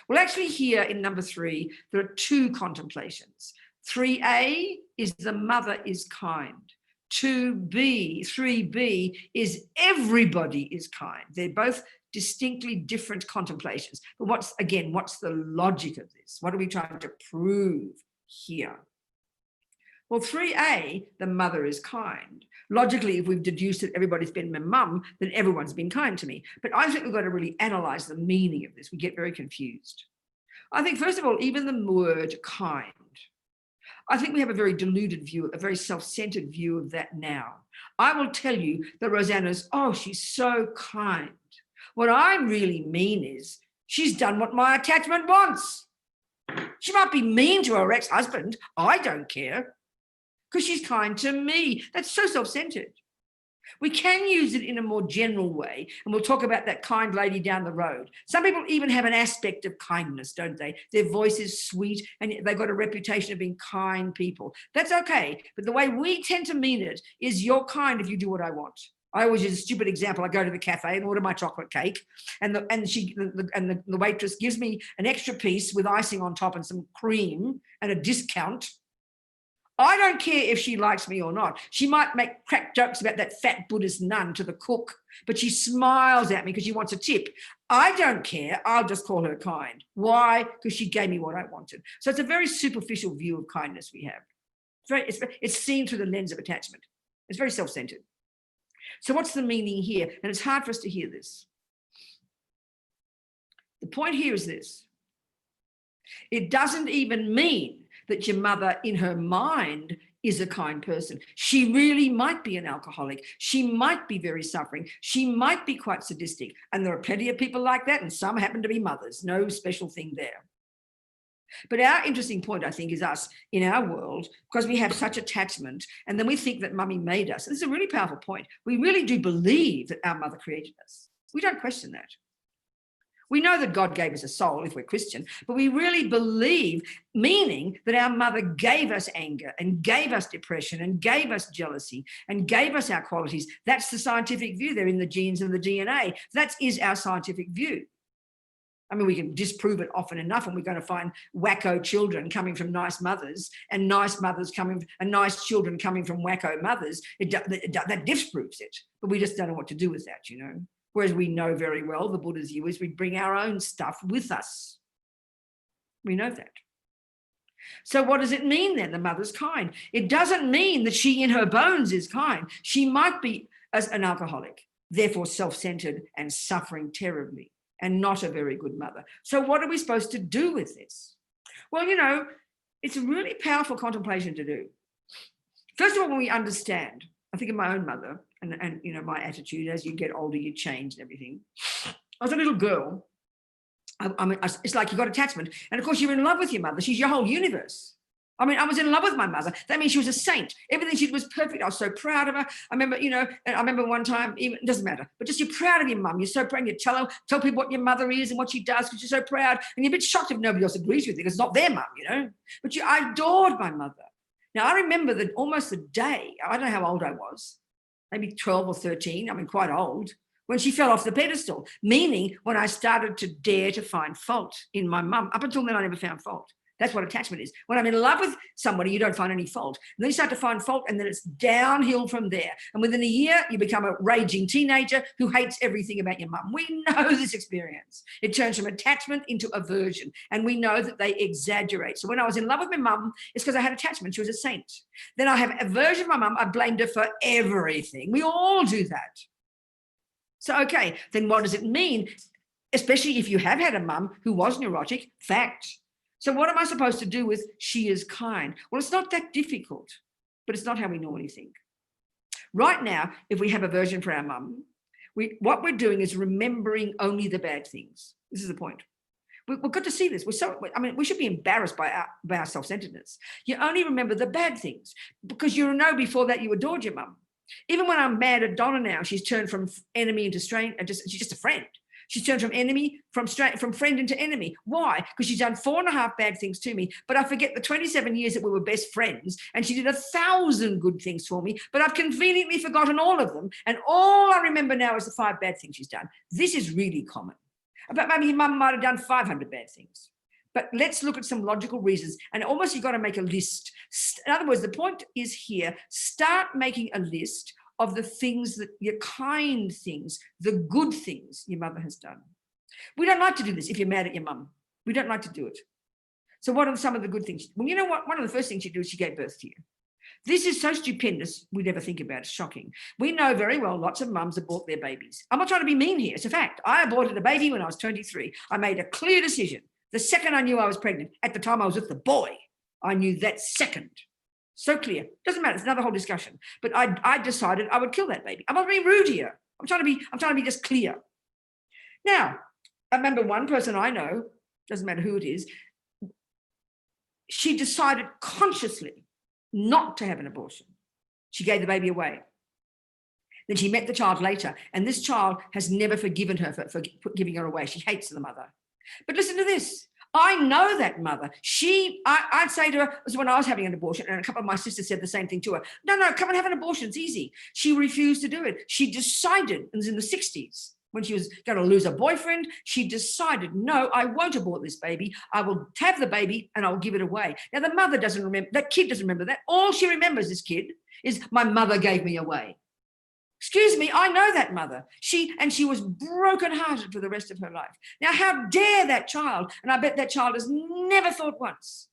Well, actually here in number 3, there are 2 contemplations. 3A is the mother is kind. 3B is everybody is kind. They're both distinctly different contemplations. But what's the logic of this? What are we trying to prove here? Well, 3A, the mother is kind. Logically, if we've deduced that everybody's been my mum, then everyone's been kind to me. But I think we've got to really analyze the meaning of this. We get very confused. I think, first of all, even the word kind, I think we have a very deluded view, a very self-centered view of that now. I will tell you that Rosanna's, oh, she's so kind. What I really mean is she's done what my attachment wants. She might be mean to her ex-husband. I don't care, because she's kind to me. That's so self-centered. We can use it in a more general way, and we'll talk about that kind lady down the road. Some people even have an aspect of kindness, don't they? Their voice is sweet, and they've got a reputation of being kind people. That's okay, but the way we tend to mean it is you're kind if you do what I want. I always use a stupid example. I go to the cafe and order my chocolate cake, and the waitress gives me an extra piece with icing on top and some cream and a discount. I don't care if she likes me or not. She might make crack jokes about that fat Buddhist nun to the cook, but she smiles at me because she wants a tip. I don't care. I'll just call her kind. Why? Because she gave me what I wanted. So it's a very superficial view of kindness we have. It's seen through the lens of attachment. It's very self-centered. So what's the meaning here? And it's hard for us to hear this. The point here is this. It doesn't even mean that your mother in her mind is a kind person. She really might be an alcoholic. She might be very suffering. She might be quite sadistic. And there are plenty of people like that, and some happen to be mothers. No special thing there. But our interesting point, I think, is us in our world, because we have such attachment, and then we think that mummy made us. This is a really powerful point. We really do believe that our mother created us. We don't question that. We know that God gave us a soul if we're Christian, but we really believe, meaning that our mother gave us anger and gave us depression and gave us jealousy and gave us our qualities. That's the scientific view. They're in the genes and the DNA. That is our scientific view. I mean, we can disprove it often enough, and we're going to find wacko children coming from nice mothers and nice mothers and nice children coming from wacko mothers. That disproves it, but we just don't know what to do with that, you know. Whereas we know very well, the Buddha's view is we bring our own stuff with us. We know that. So what does it mean then, the mother's kind? It doesn't mean that she in her bones is kind. She might be as an alcoholic, therefore self-centered and suffering terribly, and not a very good mother. So what are we supposed to do with this? Well, you know, it's a really powerful contemplation to do. First of all, when we understand, I think of my own mother, and you know, my attitude, as you get older, you change and everything. I was a little girl. I mean, it's like you got attachment. And of course, you're in love with your mother. She's your whole universe. I mean, I was in love with my mother. That means she was a saint. Everything she did was perfect. I was so proud of her. I remember, you know, and I remember one time, even, it doesn't matter, but just you're proud of your mum. You're so proud. You tell people what your mother is and what she does because you're so proud. And you're a bit shocked if nobody else agrees with you because it's not their mum, you know. But I adored my mother. Now, I remember that almost the day, I don't know how old I was, maybe 12 or 13, I mean, quite old, when she fell off the pedestal, meaning when I started to dare to find fault in my mum. Up until then, I never found fault. That's what attachment is. When I'm in love with somebody, you don't find any fault. And then you start to find fault, and then it's downhill from there. And within a year, you become a raging teenager who hates everything about your mum. We know this experience. It turns from attachment into aversion, and we know that they exaggerate. So when I was in love with my mum, it's because I had attachment. She was a saint. Then I have aversion of my mum. I blamed her for everything. We all do that. So, okay, then what does it mean? Especially if you have had a mum who was neurotic, fact. So what am I supposed to do with she is kind? Well, it's not that difficult, but it's not how we normally think. Right now, if we have aversion for our mum, what we're doing is remembering only the bad things. This is the point. We've got to see this. We should be embarrassed by our self-centeredness. You only remember the bad things because you know before that you adored your mum. Even when I'm mad at Donna now, she's turned from enemy into stranger, she's just a friend. She's turned from enemy, from friend into enemy. Why? Because she's done 4.5 bad things to me, but I forget the 27 years that we were best friends, and she did 1,000 good things for me, but I've conveniently forgotten all of them, and all I remember now is the 5 bad things she's done. This is really common. But maybe your mum might have done 500 bad things. But let's look at some logical reasons, and almost you've got to make a list. In other words, the point is here, start making a list of the things that your kind things, the good things your mother has done. We don't like to do this if you're mad at your mum. We don't like to do it. So what are some of the good things? Well, you know what? One of the first things she did was she gave birth to you. This is so stupendous, we never think about it. It's shocking. We know very well lots of mums abort their babies. I'm not trying to be mean here. It's a fact. I aborted a baby when I was 23. I made a clear decision. The second I knew I was pregnant, at the time I was with the boy, I knew that second. So clear. Doesn't matter. It's another whole discussion. But I decided I would kill that baby. I'm not being rude here. I'm trying to be just clear. Now, I remember one person I know, doesn't matter who it is, she decided consciously not to have an abortion. She gave the baby away. Then she met the child later, and this child has never forgiven her for giving her away. She hates the mother. But listen to this. I know that mother. I'd say to her, it was when I was having an abortion, and a couple of my sisters said the same thing to her. No, come and have an abortion. It's easy. She refused to do it. She decided, it was in the 60s, when she was going to lose her boyfriend, she decided, no, I won't abort this baby. I will have the baby and I'll give it away. Now, the mother doesn't remember, that kid doesn't remember that. All she remembers, this kid, is my mother gave me away. Excuse me, I know that mother. She was brokenhearted for the rest of her life. Now, how dare that child? And I bet that child has never thought once,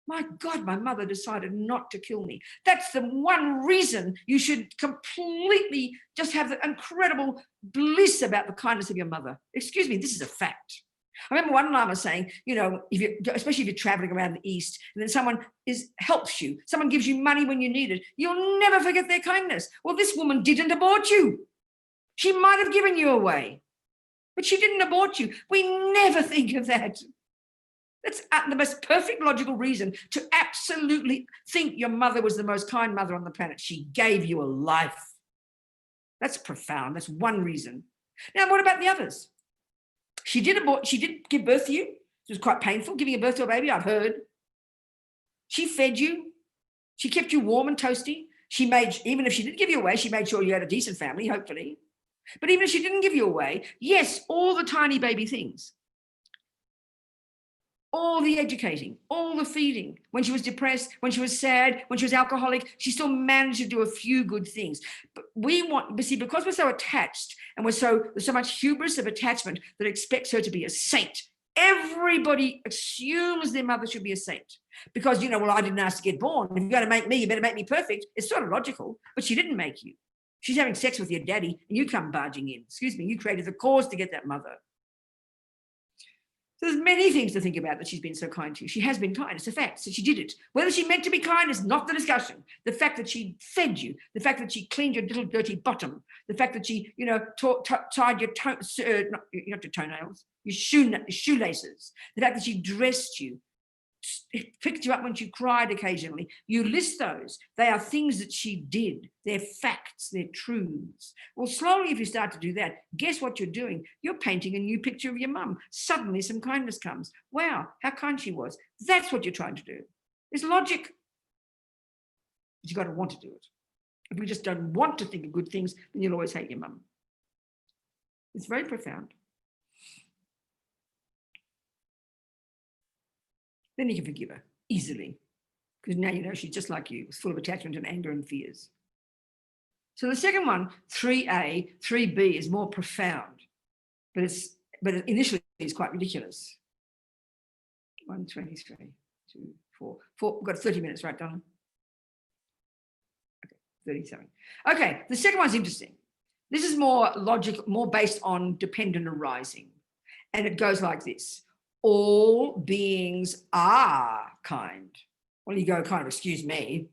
my God, my mother decided not to kill me. That's the one reason you should completely just have the incredible bliss about the kindness of your mother. Excuse me, this is a fact. I remember one Lama saying, you know, especially if you're traveling around the East, and then someone helps you, someone gives you money when you need it, you'll never forget their kindness. Well, this woman didn't abort you. She might have given you away, but she didn't abort you. We never think of that. That's the most perfect logical reason to absolutely think your mother was the most kind mother on the planet. She gave you a life. That's profound. That's one reason. Now, what about the others? She did give birth to you. It was quite painful, giving a birth to a baby, I've heard. She fed you. She kept you warm and toasty. Even if she didn't give you away, she made sure you had a decent family, hopefully. But even if she didn't give you away, yes, all the tiny baby things. All the educating, all the feeding. When she was depressed, when she was sad, when she was alcoholic, she still managed to do a few good things. But because we're so attached and there's so much hubris of attachment that expects her to be a saint, everybody assumes their mother should be a saint. Because, you know, well, I didn't ask to get born. If you're going to make me, you better make me perfect. It's sort of logical, but she didn't make you. She's having sex with your daddy and you come barging in. Excuse me, you created the cause to get that mother. So there's many things to think about that she's been so kind to you. She has been kind. It's a fact. So she did it. Whether she meant to be kind is not the discussion. The fact that she fed you, the fact that she cleaned your little dirty bottom, the fact that she, you know, tied your not your toenails, your shoelaces, the fact that she dressed you, picked you up when you cried occasionally. You list those. They are things that she did. They're facts. They're truths. Well, slowly, if you start to do that, guess what you're doing? You're painting a new picture of your mum. Suddenly, some kindness comes. Wow, how kind she was. That's what you're trying to do. It's logic. But you've got to want to do it. If we just don't want to think of good things, then you'll always hate your mum. It's very profound. Then you can forgive her easily, because now you know she's just like you, full of attachment and anger and fears. So the second one, 3A, 3B, is more profound, but initially it's quite ridiculous. 123, 2, 4. We've got 30 minutes, right, Donna? Okay, 37. Okay, the second one's interesting. This is more logical, more based on dependent arising, and it goes like this. All beings are kind. Well, you go kind of, excuse me,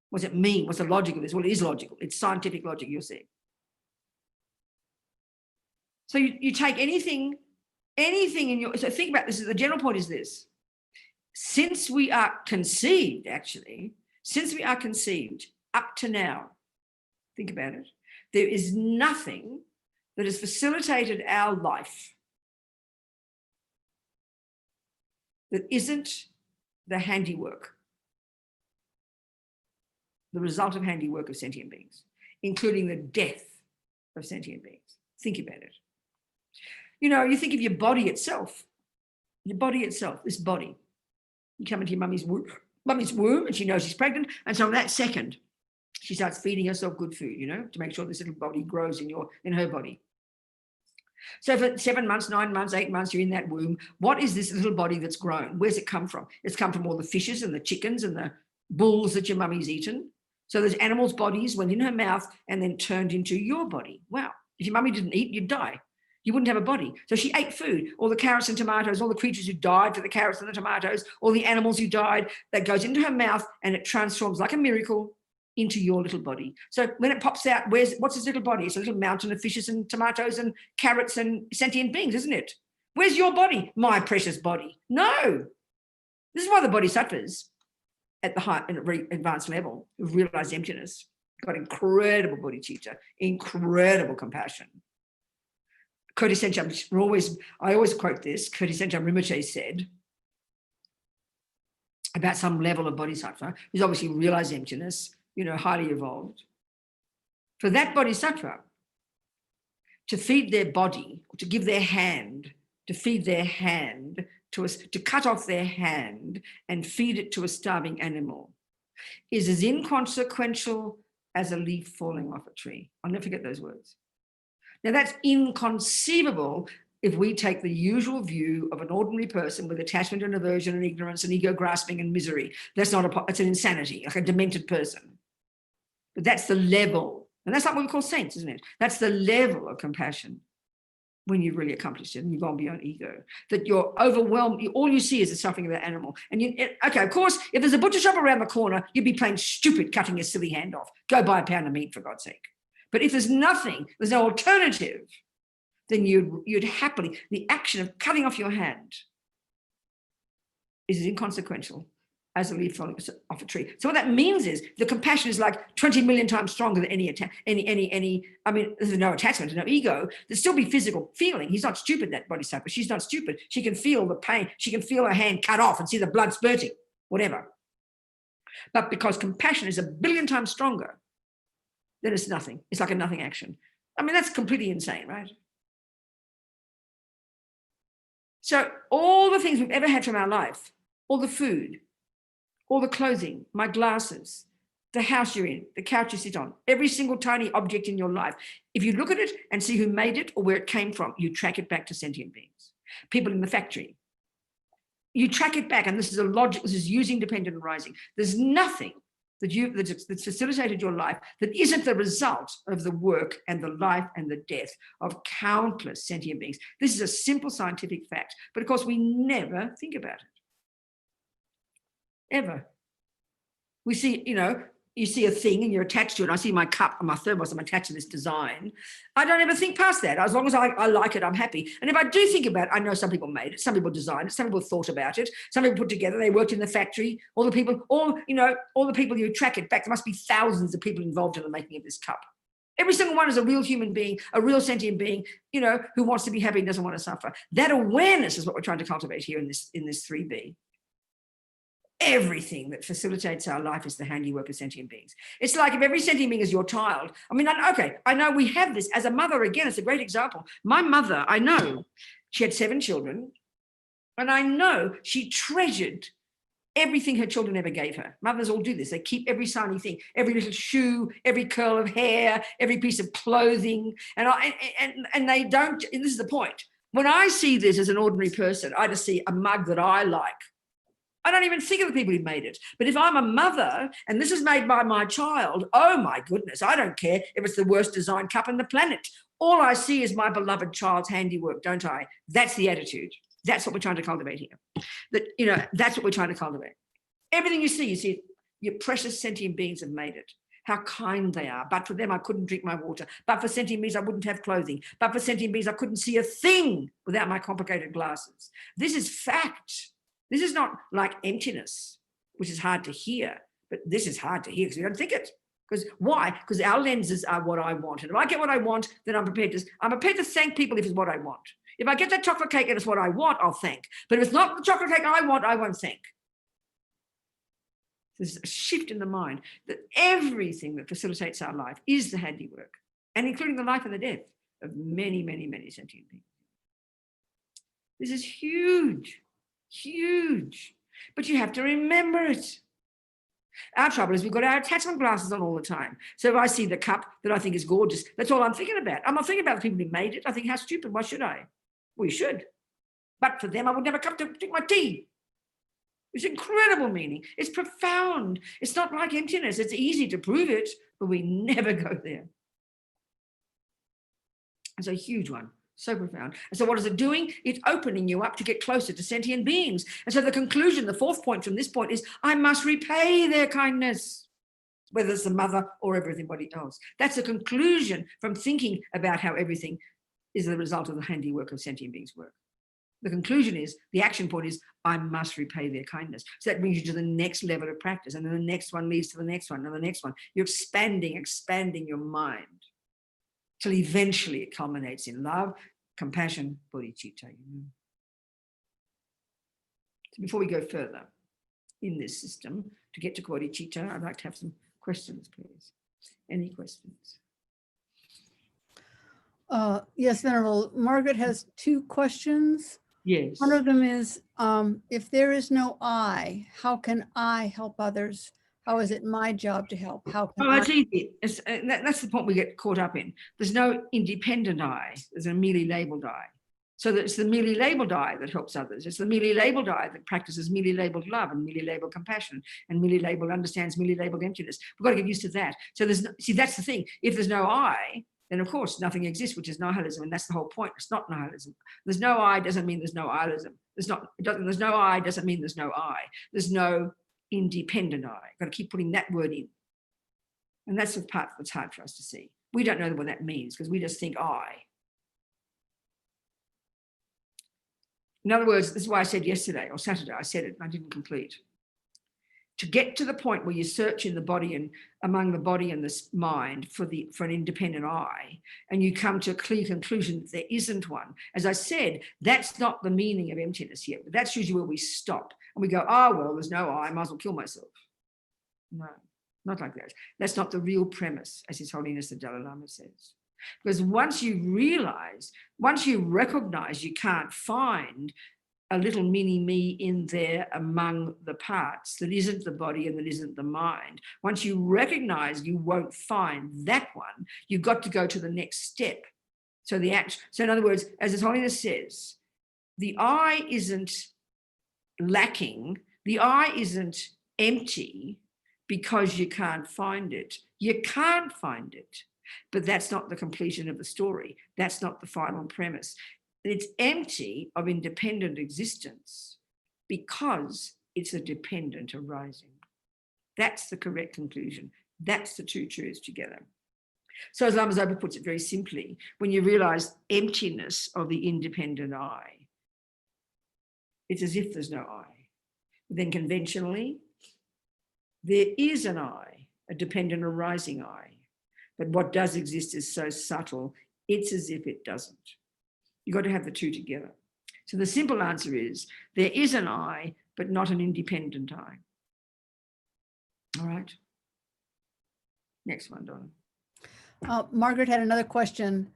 what does it mean? What's the logic of this? Well, it is logical. It's scientific logic, you'll see. So you take anything in your, so think about this, the general point is this. Since we are conceived, up to now, think about it, there is nothing that has facilitated our life that isn't the handiwork, the result of handiwork of sentient beings, including the death of sentient beings. Think about it. You know, you think of your body itself, this body. You come into your mummy's womb and she knows she's pregnant. And so in that second, She starts feeding herself good food, you know, to make sure this little body grows in her body. So for 7 months, 9 months, 8 months, you're in that womb. What is this little body that's grown? Where's it come from? It's come from all the fishes and the chickens and the bulls that your mummy's eaten. So those animals' bodies went in her mouth and then turned into your body. Wow. If your mummy didn't eat, you'd die. You wouldn't have a body. So she ate food, all the carrots and tomatoes, all the creatures who died for the carrots and the tomatoes, all the animals who died, that goes into her mouth and it transforms like a miracle into your little body. So when it pops out, what's this little body? It's a little mountain of fishes and tomatoes and carrots and sentient beings, isn't it? Where's your body? My precious body. No. This is why the bodhisattvas at the high and very advanced level who've realized emptiness got incredible bodhicitta, incredible compassion. Courtin Sencham, I always quote this. Courtin Sencham Rinpoche said about some level of bodhisattva who's obviously realized emptiness, you know, highly evolved. For that bodhisattva to feed their body, to give their hand, to feed their hand to us, to cut off their hand and feed it to a starving animal is as inconsequential as a leaf falling off a tree. I'll never forget those words. Now that's inconceivable if we take the usual view of an ordinary person with attachment and aversion and ignorance and ego grasping and misery. That's not it's an insanity, like a demented person. But that's the level, and that's like what we call saints, isn't it? That's the level of compassion when you've really accomplished it and you've gone beyond ego, that you're overwhelmed. All you see is the suffering of that animal. And okay, of course, if there's a butcher shop around the corner, you'd be plain stupid cutting your silly hand off. Go buy a pound of meat, for God's sake. But if there's nothing, there's no alternative, then you'd happily, the action of cutting off your hand is as inconsequential as a leaf falling off a tree. So what that means is the compassion is like 20 million times stronger than any, I mean, there's no attachment, no ego. There'll still be physical feeling. He's not stupid, that bodhisattva. She's not stupid. She can feel the pain. She can feel her hand cut off and see the blood spurting, whatever. But because compassion is a billion times stronger, then it's nothing. It's like a nothing action. I mean, that's completely insane, right? So all the things we've ever had from our life, all the food, all the clothing, my glasses, the house you're in, the couch you sit on, every single tiny object in your life, if you look at it and see who made it or where it came from, you track it back to sentient beings. People in the factory, you track it back, and this is a logic, this is using dependent arising. There's nothing that's facilitated your life that isn't the result of the work and the life and the death of countless sentient beings. This is a simple scientific fact, but of course we never think about it. Ever. We see, you see a thing and you're attached to it. I see my cup and my thermos, I'm attached to this design. I don't ever think past that. As long as I like it, I'm happy. And if I do think about it, I know some people made it, some people designed it, some people thought about it, some people put together, they worked in the factory, all the people you track it back, there must be thousands of people involved in the making of this cup. Every single one is a real human being, a real sentient being, who wants to be happy and doesn't want to suffer. That awareness is what we're trying to cultivate here in this 3B. Everything that facilitates our life is the handiwork of sentient beings. It's like if every sentient being is your child. I mean, okay, I know we have this as a mother. Again, it's a great example. My mother, I know she had 7 children, and I know she treasured everything her children ever gave her. Mothers all do this. They keep every shiny thing, every little shoe, every curl of hair, every piece of clothing, and they don't. And this is the point. When I see this as an ordinary person, I just see a mug that I like. I don't even think of the people who made it. But if I'm a mother and this is made by my child, oh my goodness, I don't care if it's the worst designed cup on the planet. All I see is my beloved child's handiwork, don't I? That's the attitude. That's what we're trying to cultivate here. That's what we're trying to cultivate. Everything you see your precious sentient beings have made it. How kind they are. But for them, I couldn't drink my water. But for sentient beings, I wouldn't have clothing. But for sentient beings, I couldn't see a thing without my complicated glasses. This is fact. This is not like emptiness, which is hard to hear, but this is hard to hear because we don't think it. Because why? Because our lenses are what I want. And if I get what I want, then I'm prepared to thank people if it's what I want. If I get that chocolate cake and it's what I want, I'll thank. But if it's not the chocolate cake I want, I won't thank. There's a shift in the mind that everything that facilitates our life is the handiwork, and including the life and the death of many, many, many sentient beings. This is huge. Huge, but you have to remember it. Our trouble is we've got our attachment glasses on all the time. So if I see the cup that I think is gorgeous, that's all I'm thinking about. I'm not thinking about the people who made it. I think, how stupid, why should I? We should. But for them, I would never come to drink my tea. It's incredible meaning. It's profound. It's not like emptiness. It's easy to prove it, but we never go there. It's a huge one. So profound. And so what is it doing? It's opening you up to get closer to sentient beings. And so the conclusion, the fourth point from this point is, I must repay their kindness, whether it's the mother or everybody else. That's a conclusion from thinking about how everything is the result of the handiwork of sentient beings' work. The conclusion is, the action point is, I must repay their kindness. So that brings you to the next level of practice. And then the next one leads to the next one and the next one. You're expanding your mind till eventually it culminates in love, compassion, bodhicitta. So before we go further in this system, to get to bodhicitta, I'd like to have some questions, please. Any questions? Yes, Venerable. Margaret has 2 questions. Yes. One of them is, if there is no I, how can I help others? How is it my job to help? How can That's easy. That's the point we get caught up in. There's no independent I. There's a merely labeled I. So it's the merely labeled I that helps others. It's the merely labeled I that practices merely labeled love and merely labeled compassion and merely labeled understands merely labeled emptiness. We've got to get used to that. So that's the thing. If there's no I, then of course nothing exists, which is nihilism, and that's the whole point. It's not nihilism. There's no I doesn't mean there's no nihilism. There's no I doesn't mean there's no I. There's no independent I. Got to keep putting that word in. And that's the part that's hard for us to see. We don't know what that means because we just think I. In other words, this is why I said yesterday or Saturday, I said it and I didn't complete. To get to the point where you search in the body and among the body and the mind for an independent I, and you come to a clear conclusion that there isn't one. As I said, that's not the meaning of emptiness yet, but that's usually where we stop and we go, oh, well, there's no I might as well kill myself. No, not like that. That's not the real premise, as His Holiness the Dalai Lama says. Because once you recognize you can't find a little mini me in there among the parts that isn't the body and that isn't the mind. Once you recognize you won't find that one, you've got to go to the next step. So in other words, as His Holiness says, the I isn't lacking, the I isn't empty because you can't find it. You can't find it, but that's not the completion of the story. That's not the final premise. It's empty of independent existence because it's a dependent arising. That's the correct conclusion. That's the 2 truths together. So as Lama Zopa puts it very simply, when you realize emptiness of the independent I, it's as if there's no I. Then conventionally, there is an I, a dependent arising I. But what does exist is so subtle, it's as if it doesn't. You've got to have the 2 together. So the simple answer is there is an I, but not an independent I. All right. Next one, Donna. Margaret had another question.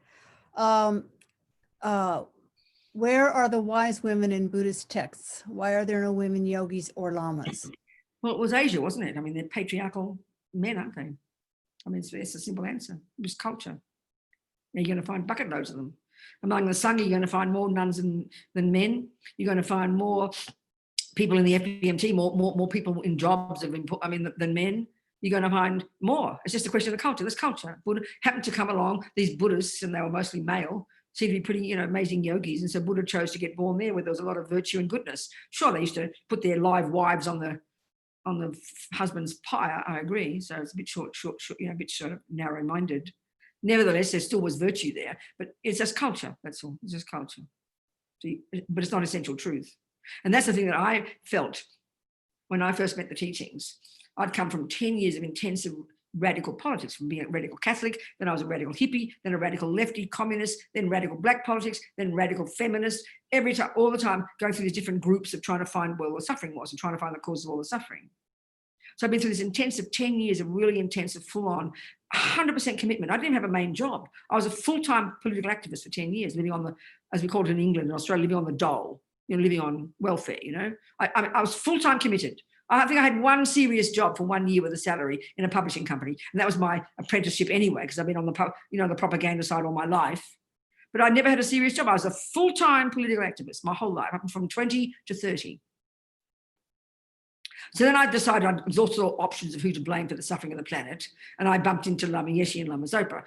Where are the wise women in Buddhist texts? Why are there no women yogis or lamas? Well, it was Asia, wasn't it? I mean, they're patriarchal men, aren't they? I mean, it's a simple answer. It was culture. Now you're going to find bucket loads of them. Among the Sangha, you're going to find more nuns than men. You're going to find more people in the FPMT, more people in jobs than men. You're going to find more. It's just a question of the culture. This culture. Buddha happened to come along, these Buddhists, and they were mostly male, seemed to be pretty, amazing yogis. And so Buddha chose to get born there where there was a lot of virtue and goodness. Sure, they used to put their live wives on the husband's pyre, I agree. So it's a bit short, a bit sort of narrow-minded. Nevertheless, there still was virtue there, but it's just culture, that's all. It's just culture. But it's not essential truth. And that's the thing that I felt when I first met the teachings. I'd come from 10 years of intensive radical politics, from being a radical Catholic, then I was a radical hippie, then a radical lefty communist, then radical black politics, then radical feminist, every time, all the time, going through these different groups of trying to find where all the suffering was and trying to find the cause of all the suffering. So I've been through this intensive 10 years of really intensive, full-on, 100% commitment. I didn't even have a main job. I was a full-time political activist for 10 years, living on the, as we called it in England and Australia, living on the dole, living on welfare, I was full-time committed. I think I had one serious job for 1 year with a salary in a publishing company, and that was my apprenticeship anyway, because I've been on the propaganda side all my life. But I never had a serious job. I was a full-time political activist my whole life, from 20 to 30. So then I decided I exhausted all options of who to blame for the suffering of the planet, and I bumped into Lama Yeshe and Lama Zopa.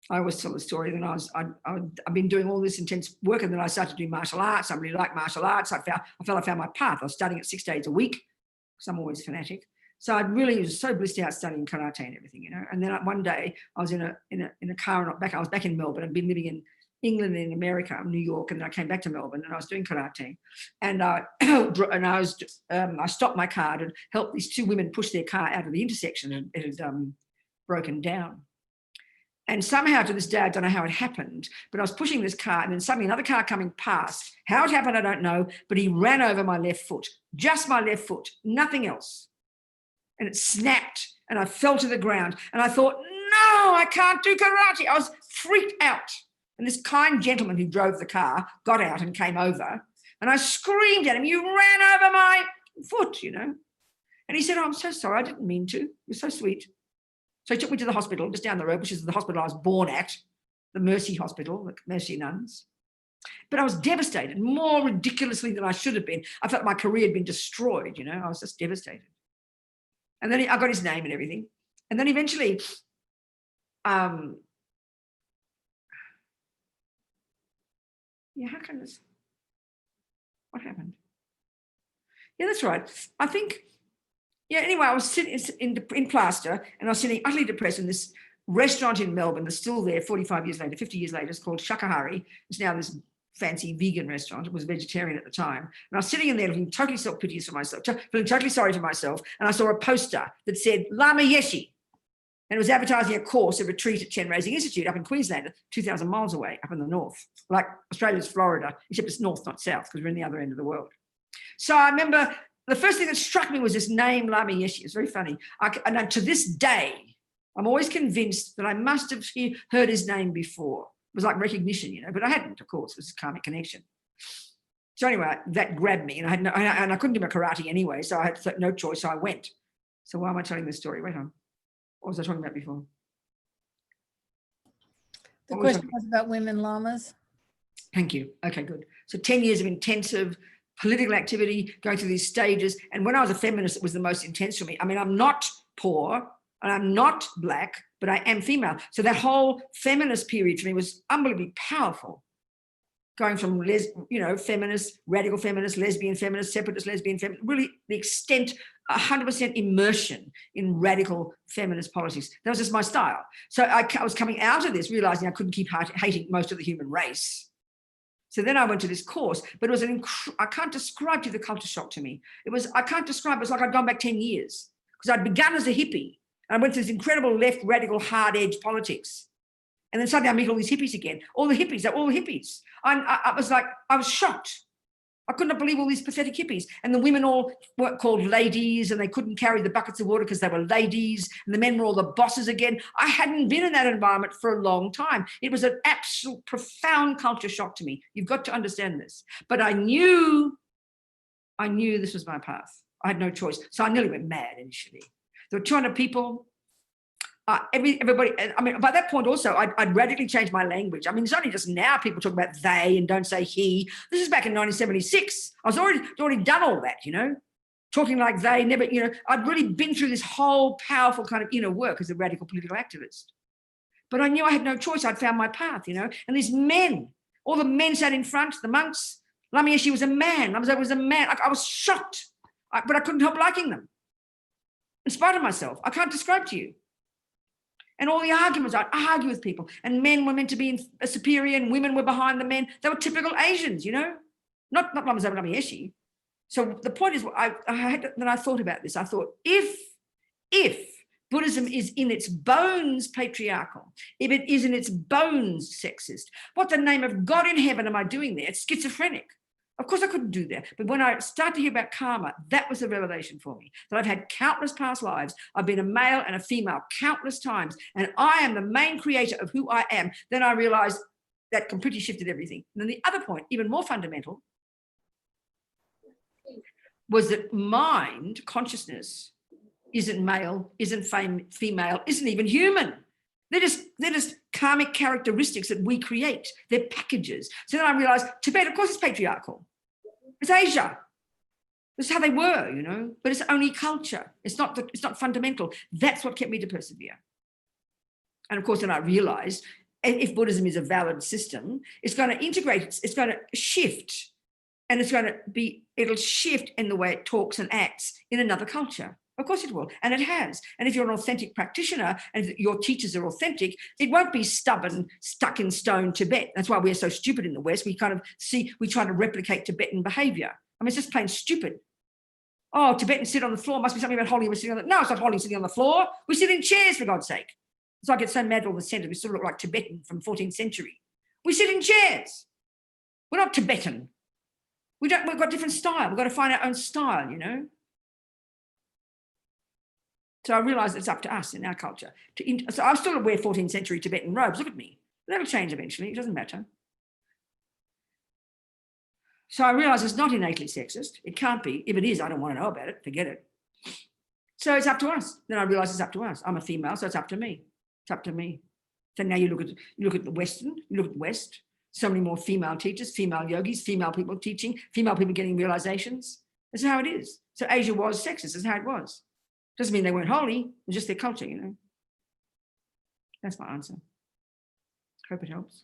I always tell the story that I've been doing all this intense work, and then I started doing martial arts. I really like martial arts. I found my path. I was studying it 6 days a week, because I'm always fanatic. So I really was so blissed out studying karate and everything, And then one day I was in a car and I was back in Melbourne. I'd been living in England and America, New York, and then I came back to Melbourne and I was doing karate. And I stopped my car and helped these 2 women push their car out of the intersection, and it had broken down. And somehow to this day, I don't know how it happened, but I was pushing this car and then suddenly another car coming past. How it happened, I don't know, but he ran over my left foot, just my left foot, nothing else. And it snapped and I fell to the ground and I thought, no, I can't do karate. I was freaked out. And this kind gentleman who drove the car got out and came over, and I screamed at him, you ran over my foot, And he said, oh, I'm so sorry, I didn't mean to. You're so sweet. So he took me to the hospital just down the road, which is the hospital I was born at, the Mercy Hospital, the Mercy nuns. But I was devastated, more ridiculously than I should have been. I felt my career had been destroyed, I was just devastated. And then I got his name and everything. And then eventually, how come this? What happened? Yeah, that's right. I think, anyway, I was sitting in plaster and I was sitting utterly depressed in this restaurant in Melbourne that's still there 45 years later, 50 years later. It's called Shakahari. It's now this fancy vegan restaurant. It was vegetarian at the time. And I was sitting in there feeling totally self-piteous for myself, feeling totally sorry for myself. And I saw a poster that said Lama Yeshe. And it was advertising a course, a retreat at Chen Raising Institute up in Queensland, 2,000 miles away, up in the north, like Australia's Florida, except it's north, not south, because we're in the other end of the world. So I remember the first thing that struck me was this name, Lama Yeshe. It's very funny. And to this day, I'm always convinced that I must have heard his name before. It was like recognition, but I hadn't, of course. It was a karmic connection. So anyway, that grabbed me, and I couldn't do my karate anyway, so I had no choice, so I went. So why am I telling this story? Wait on. What was I talking about before? The question was about women lamas. Thank you. Okay, good. So 10 years of intensive political activity, going through these stages. And when I was a feminist, it was the most intense for me. I mean, I'm not poor and I'm not Black, but I am female. So that whole feminist period for me was unbelievably powerful. Going from, feminist, radical feminist, lesbian feminist, separatist lesbian feminist, really the extent, 100% immersion in radical feminist politics. That was just my style. So I was coming out of this, realizing I couldn't keep hating most of the human race. So then I went to this course, but it was I can't describe to you the culture shock to me. I can't describe, it was like I'd gone back 10 years because I'd begun as a hippie and I went through this incredible left, radical, hard edge politics. And then suddenly I meet all these hippies again. All the hippies, they're all hippies. I was shocked. I could not believe all these pathetic hippies. And the women all were called ladies and they couldn't carry the buckets of water because they were ladies. And the men were all the bosses again. I hadn't been in that environment for a long time. It was an absolute profound culture shock to me. You've got to understand this. But I knew this was my path. I had no choice. So I nearly went mad initially. There were 200 people. Everybody, I mean, by that point also, I'd radically changed my language. I mean, it's only just now people talk about they and don't say he. This is back in 1976. I was already done all that, talking like they, never, I'd really been through this whole powerful kind of inner work as a radical political activist. But I knew I had no choice. I'd found my path, and these men, all the men sat in front, the monks. Lama Yeshe was a man. Lama Zopa was a man. I was shocked, but I couldn't help liking them. In spite of myself, I can't describe to you. And all the arguments, I'd argue with people. And men were meant to be superior and women were behind the men. They were typical Asians, not Lama Zopa, Lama Yeshe. So the point is, I thought about this. I thought, if Buddhism is in its bones patriarchal, if it is in its bones sexist, what the name of God in heaven am I doing there? It's schizophrenic. Of course I couldn't do that. But when I started to hear about karma, that was a revelation for me, that I've had countless past lives. I've been a male and a female countless times, and I am the main creator of who I am. Then I realized that completely shifted everything. And then the other point, even more fundamental, was that mind, consciousness, isn't male, isn't female, isn't even human. They're just karmic characteristics that we create. They're packages. So then I realized Tibet, of course, is patriarchal. It's Asia. This is how they were, you know, but it's only culture. It's not fundamental. That's what kept me to persevere. And of course, then I realized if Buddhism is a valid system, it's going to integrate, it's going to shift, and it'll shift in the way it talks and acts in another culture. Of course it will, and it has. And if you're an authentic practitioner and your teachers are authentic, it won't be stubborn, stuck in stone Tibet. That's why we're so stupid in the West. We try to replicate Tibetan behavior. I mean, it's just plain stupid. Oh, Tibetans sit on the floor. Must be something about holding. We're sitting on the. No, it's not holding, sitting on the floor. We sit in chairs, for God's sake. So I get so mad all the centre. We sort of look like Tibetan from 14th century. We sit in chairs. We're not Tibetan. We've got different style. We've got to find our own style, you know. So I realised it's up to us in our culture. So I'm still wear 14th century Tibetan robes. Look at me. That'll change eventually. It doesn't matter. So I realised it's not innately sexist. It can't be. If it is, I don't want to know about it. Forget it. So it's up to us. Then I realised it's up to us. I'm a female, so it's up to me. It's up to me. So now you look at the Western, you look at the West. So many more female teachers, female yogis, female people teaching, female people getting realizations. That's how it is. So Asia was sexist. That's how it was. Doesn't mean they weren't holy. It's just their culture, you know. That's my answer. Hope it helps.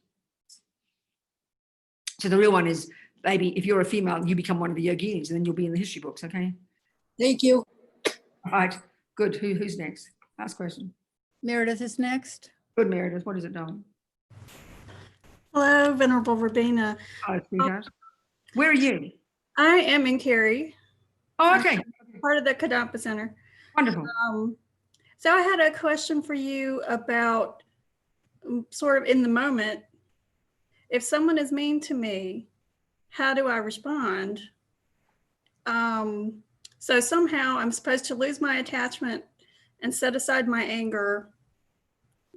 So the real one is, baby, if you're a female, you become one of the yoginis, and then you'll be in the history books, okay? Thank you. All right, good. Who's next? Last question. Meredith is next. Good, Meredith. What is it, darling? Hello, Venerable Robina. Hi, sweetheart. Where are you? I am in Cary. Oh, okay. Part of the Kadampa Center. Wonderful. So I had a question for you about sort of in the moment. If someone is mean to me, how do I respond? So somehow I'm supposed to lose my attachment and set aside my anger,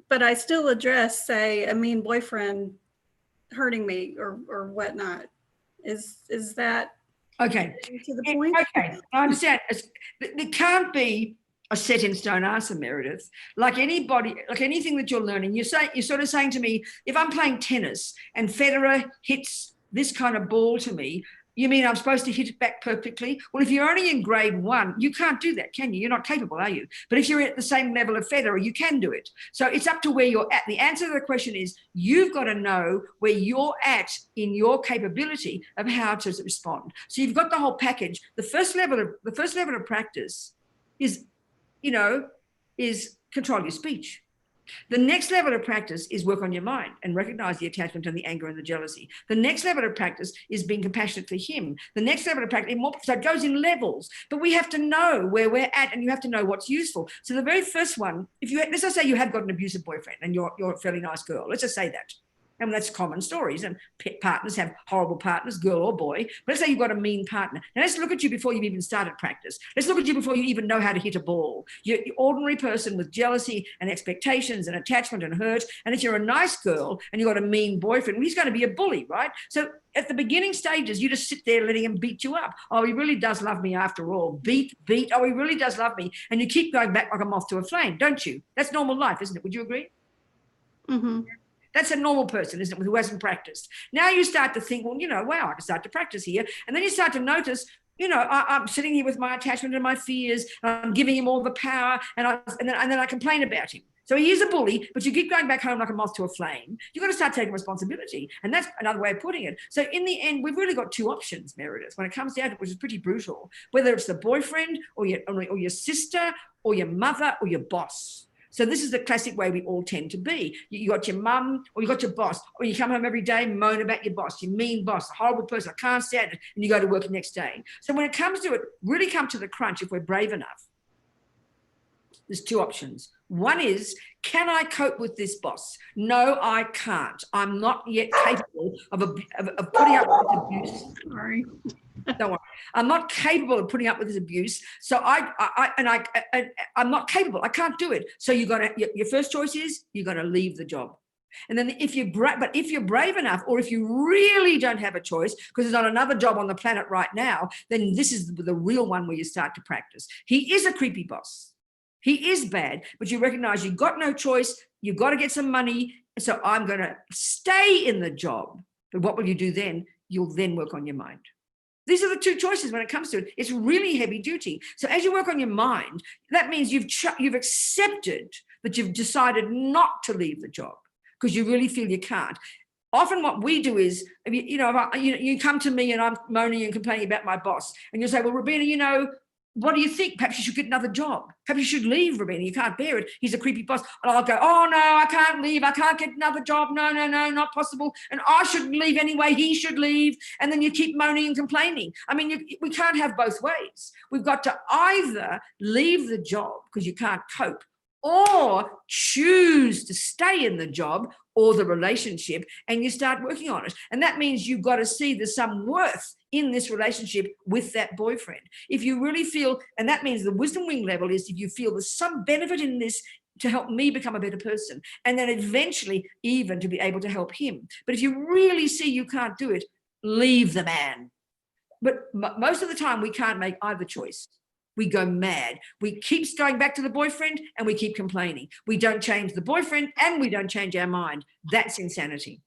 but I still address, say, a mean boyfriend hurting me or whatnot. Is that okay? To the point? Okay, I understand. There can't be a set in stone answer, Meredith. Like anybody, like anything that you're learning, you're sort of saying to me, if I'm playing tennis and Federer hits this kind of ball to me, you mean I'm supposed to hit it back perfectly? Well, if you're only in grade 1, you can't do that, can you? You're not capable, are you? But if you're at the same level of Federer, you can do it. So it's up to where you're at. The answer to the question is you've got to know where you're at in your capability of how to respond. So you've got the whole package. The first level of practice is, is control your speech. The next level of practice is work on your mind and recognize the attachment and the anger and the jealousy. The next level of practice is being compassionate for him. The next level of practice, so it goes in levels, but we have to know where we're at and you have to know what's useful. So the very first one, let's just say you have got an abusive boyfriend and you're a fairly nice girl. Let's just say that. And that's common stories, and partners have horrible partners, girl or boy. But let's say you've got a mean partner. Now let's look at you before you've even started practice. Let's look at you before you even know how to hit a ball. You're an ordinary person with jealousy and expectations and attachment and hurt. And if you're a nice girl and you've got a mean boyfriend, well, he's going to be a bully, right? So at the beginning stages, you just sit there letting him beat you up. Oh, he really does love me after all. Beat. Oh, he really does love me. And you keep going back like a moth to a flame, don't you? That's normal life, isn't it? Would you agree? Mm-hmm. That's a normal person, isn't it, who hasn't practiced. Now you start to think, well, wow, I can start to practice here. And then you start to notice, I'm sitting here with my attachment and my fears, and I'm giving him all the power, and then I complain about him. So he is a bully, but you keep going back home like a moth to a flame. You've got to start taking responsibility. And that's another way of putting it. So in the end, we've really got two options, Meredith, when it comes down to it, which is pretty brutal, whether it's the boyfriend or your sister or your mother or your boss. So this is the classic way we all tend to be. You got your mum or you got your boss, or you come home every day, moan about your boss, your mean boss, a horrible person, I can't stand it, and you go to work the next day. So when it comes to it, really come to the crunch if we're brave enough. There's two options. One is, can I cope with this boss? No, I can't. I'm not yet capable of putting up with abuse. Sorry. Don't worry. I'm not capable of putting up with this abuse. So I'm not capable. I can't do it. So your first choice is you're going to leave the job. And then if you're brave enough, or if you really don't have a choice, because there's not another job on the planet right now, then this is the real one where you start to practice. He is a creepy boss. He is bad, but you recognize you've got no choice. You've got to get some money. So I'm going to stay in the job. But what will you do then? You'll then work on your mind. These are the two choices when it comes to it. It's really heavy duty. So as you work on your mind, that means you've accepted that you've decided not to leave the job because you really feel you can't. Often what we do is, you come to me and I'm moaning and complaining about my boss, and you'll say, well, Robina, what do you think? Perhaps you should get another job. Perhaps you should leave, Robina. You can't bear it. He's a creepy boss. And I'll go, oh, no, I can't leave. I can't get another job. No, not possible. And I shouldn't leave anyway. He should leave. And then you keep moaning and complaining. I mean, we can't have both ways. We've got to either leave the job because you can't cope, or choose to stay in the job or the relationship, and you start working on it. And that means you've got to see there's some worth in this relationship with that boyfriend. If you really feel, and that means the wisdom wing level is if you feel there's some benefit in this to help me become a better person, and then eventually even to be able to help him. But if you really see you can't do it, leave the man. But most of the time we can't make either choice. We go mad. We keep going back to the boyfriend and we keep complaining. We don't change the boyfriend and we don't change our mind. That's insanity.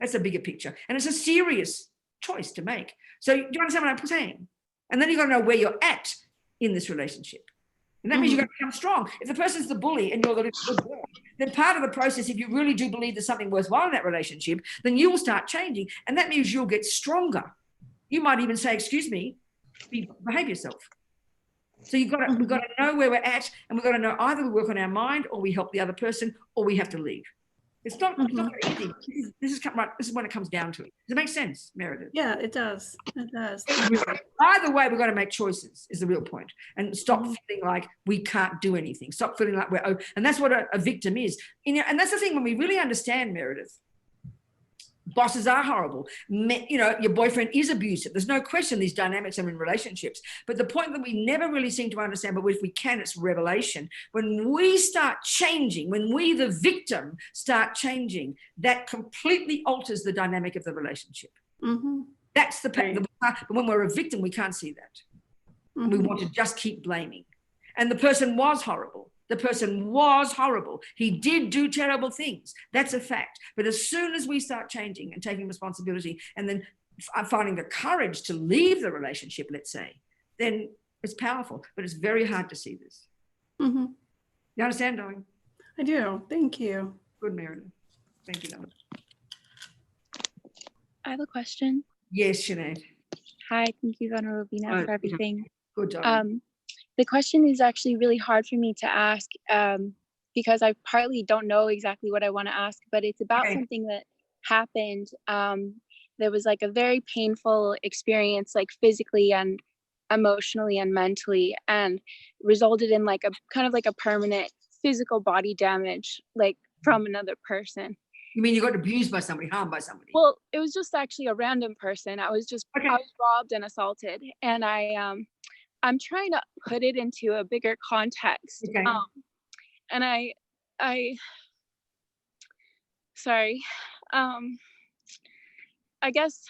That's a bigger picture. And it's a serious choice to make. So do you understand what I'm saying? And then you've got to know where you're at in this relationship. And that means you've got to become strong. If the person's the bully and you're the good boy, then part of the process, if you really do believe there's something worthwhile in that relationship, then you will start changing. And that means you'll get stronger. You might even say, excuse me, behave yourself. So we've got to know where we're at, and we've got to know either we work on our mind or we help the other person or we have to leave. It's not easy. This is when it comes down to it. Does it make sense, Meredith? Yeah, it does. It does. Either way, we've got to make choices is the real point, and stop feeling like we can't do anything. Stop feeling like we're, and that's what a victim is. And that's the thing, when we really understand, Meredith, bosses are horrible. Your boyfriend is abusive. There's no question these dynamics are in relationships. But the point that we never really seem to understand, but if we can, it's revelation. When we start changing, when we, the victim, start changing, that completely alters the dynamic of the relationship. That's the pain. But when we're a victim, we can't see that. We want to just keep blaming. And the person was horrible. The person was horrible. He did do terrible things. That's a fact. But as soon as we start changing and taking responsibility and then finding the courage to leave the relationship, let's say, then it's powerful. But it's very hard to see this. You understand, darling? I do. Thank you. Good, Meredith. Thank you, darling. I have a question. Yes, Sinead. Hi, thank you, Venerable Robina, for everything. Good, darling. The question is actually really hard for me to ask because I partly don't know exactly what I want to ask, but it's about something that happened. There was like a very painful experience, like physically and emotionally and mentally, and resulted in like a kind of like a permanent physical body damage, like from another person. You mean you got abused by somebody, harmed by somebody? Well, it was just actually a random person. I was robbed and assaulted, and I'm trying to put it into a bigger context. And I guess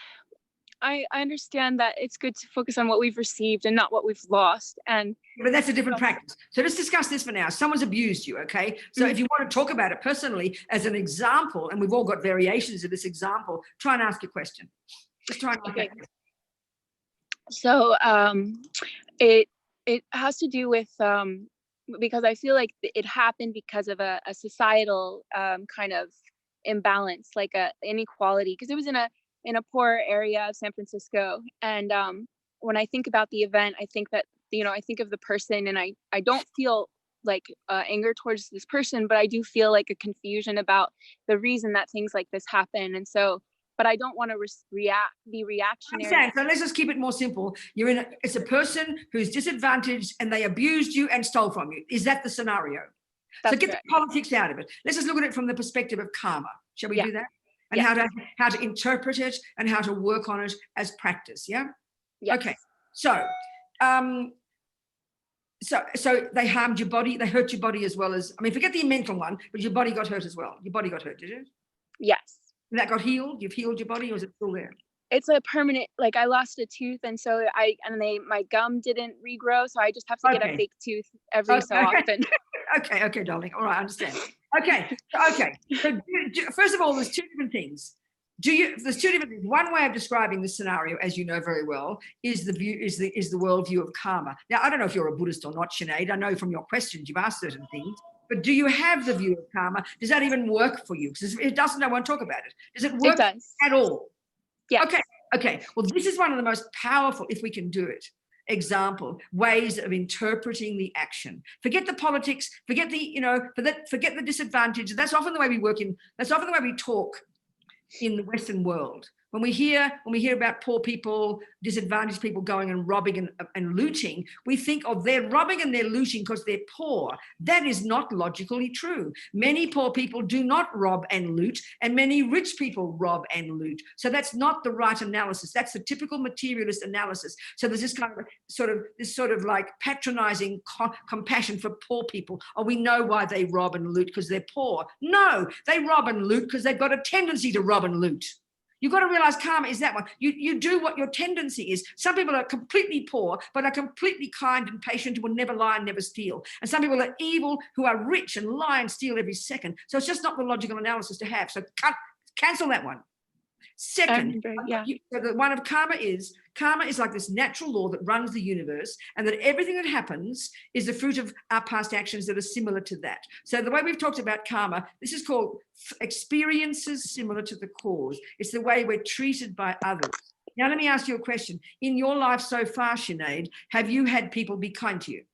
I understand that it's good to focus on what we've received and not what we've lost. But that's a different practice. So let's discuss this for now. Someone's abused you, okay? So if you want to talk about it personally as an example, and we've all got variations of this example, try and ask a question. Just try and ask a question. So it has to do with because I feel like it happened because of a societal kind of imbalance, like a inequality, because it was in a poor area of San Francisco. And when I think about the event, I think that, I think of the person, and I don't feel like anger towards this person, but I do feel like a confusion about the reason that things like this happen. And so, but I don't want to be reactionary. So let's just keep it more simple. It's a person who's disadvantaged and they abused you and stole from you. Is that the scenario? That's so get correct. the politics out of it. Let's just look at it from the perspective of karma. Shall we do that? And how to interpret it and how to work on it as practice. Yeah. Yes. Okay. So So they harmed your body, they hurt your body as well as, I mean, forget the mental one, but your body got hurt as well. Your body got hurt, did it? Yes. And that got healed? You've healed your body, or is it still there? It's a permanent, like I lost a tooth, and so my gum didn't regrow, so I just have to get a fake tooth every so often. Okay, darling. All right, I understand. Okay. So first of all, there's two different things. There's two different things. One way of describing this scenario, as you know very well, is the worldview of karma. Now, I don't know if you're a Buddhist or not, Sinead. I know from your questions you've asked certain things, but do you have the view of karma? Does that even work for you? Because it doesn't, I won't talk about it. Does it work at all? Yeah. Okay. Well, this is one of the most powerful, if we can do it, ways of interpreting the action. Forget the politics, forget the disadvantage. That's often the way we that's often the way we talk in the Western world. When we hear about poor people, disadvantaged people going and robbing and looting, we think, oh, they're robbing and they're looting because they're poor. That is not logically true. Many poor people do not rob and loot, and many rich people rob and loot. So that's not the right analysis. That's the typical materialist analysis. So there's this kind of sort of like patronizing compassion for poor people. Oh, we know why they rob and loot, because they're poor. No, they rob and loot because they've got a tendency to rob and loot. You've got to realize karma is that one. You do what your tendency is. Some people are completely poor, but are completely kind and patient, who will never lie and never steal. And some people are evil, who are rich and lie and steal every second. So it's just not the logical analysis to have. So cancel that one. Second, so the one of karma is like this natural law that runs the universe, and that everything that happens is the fruit of our past actions that are similar to that. So the way we've talked about karma, this is called experiences similar to the cause. It's the way we're treated by others. Now, let me ask you a question. In your life so far, Sinead, have you had people be kind to you?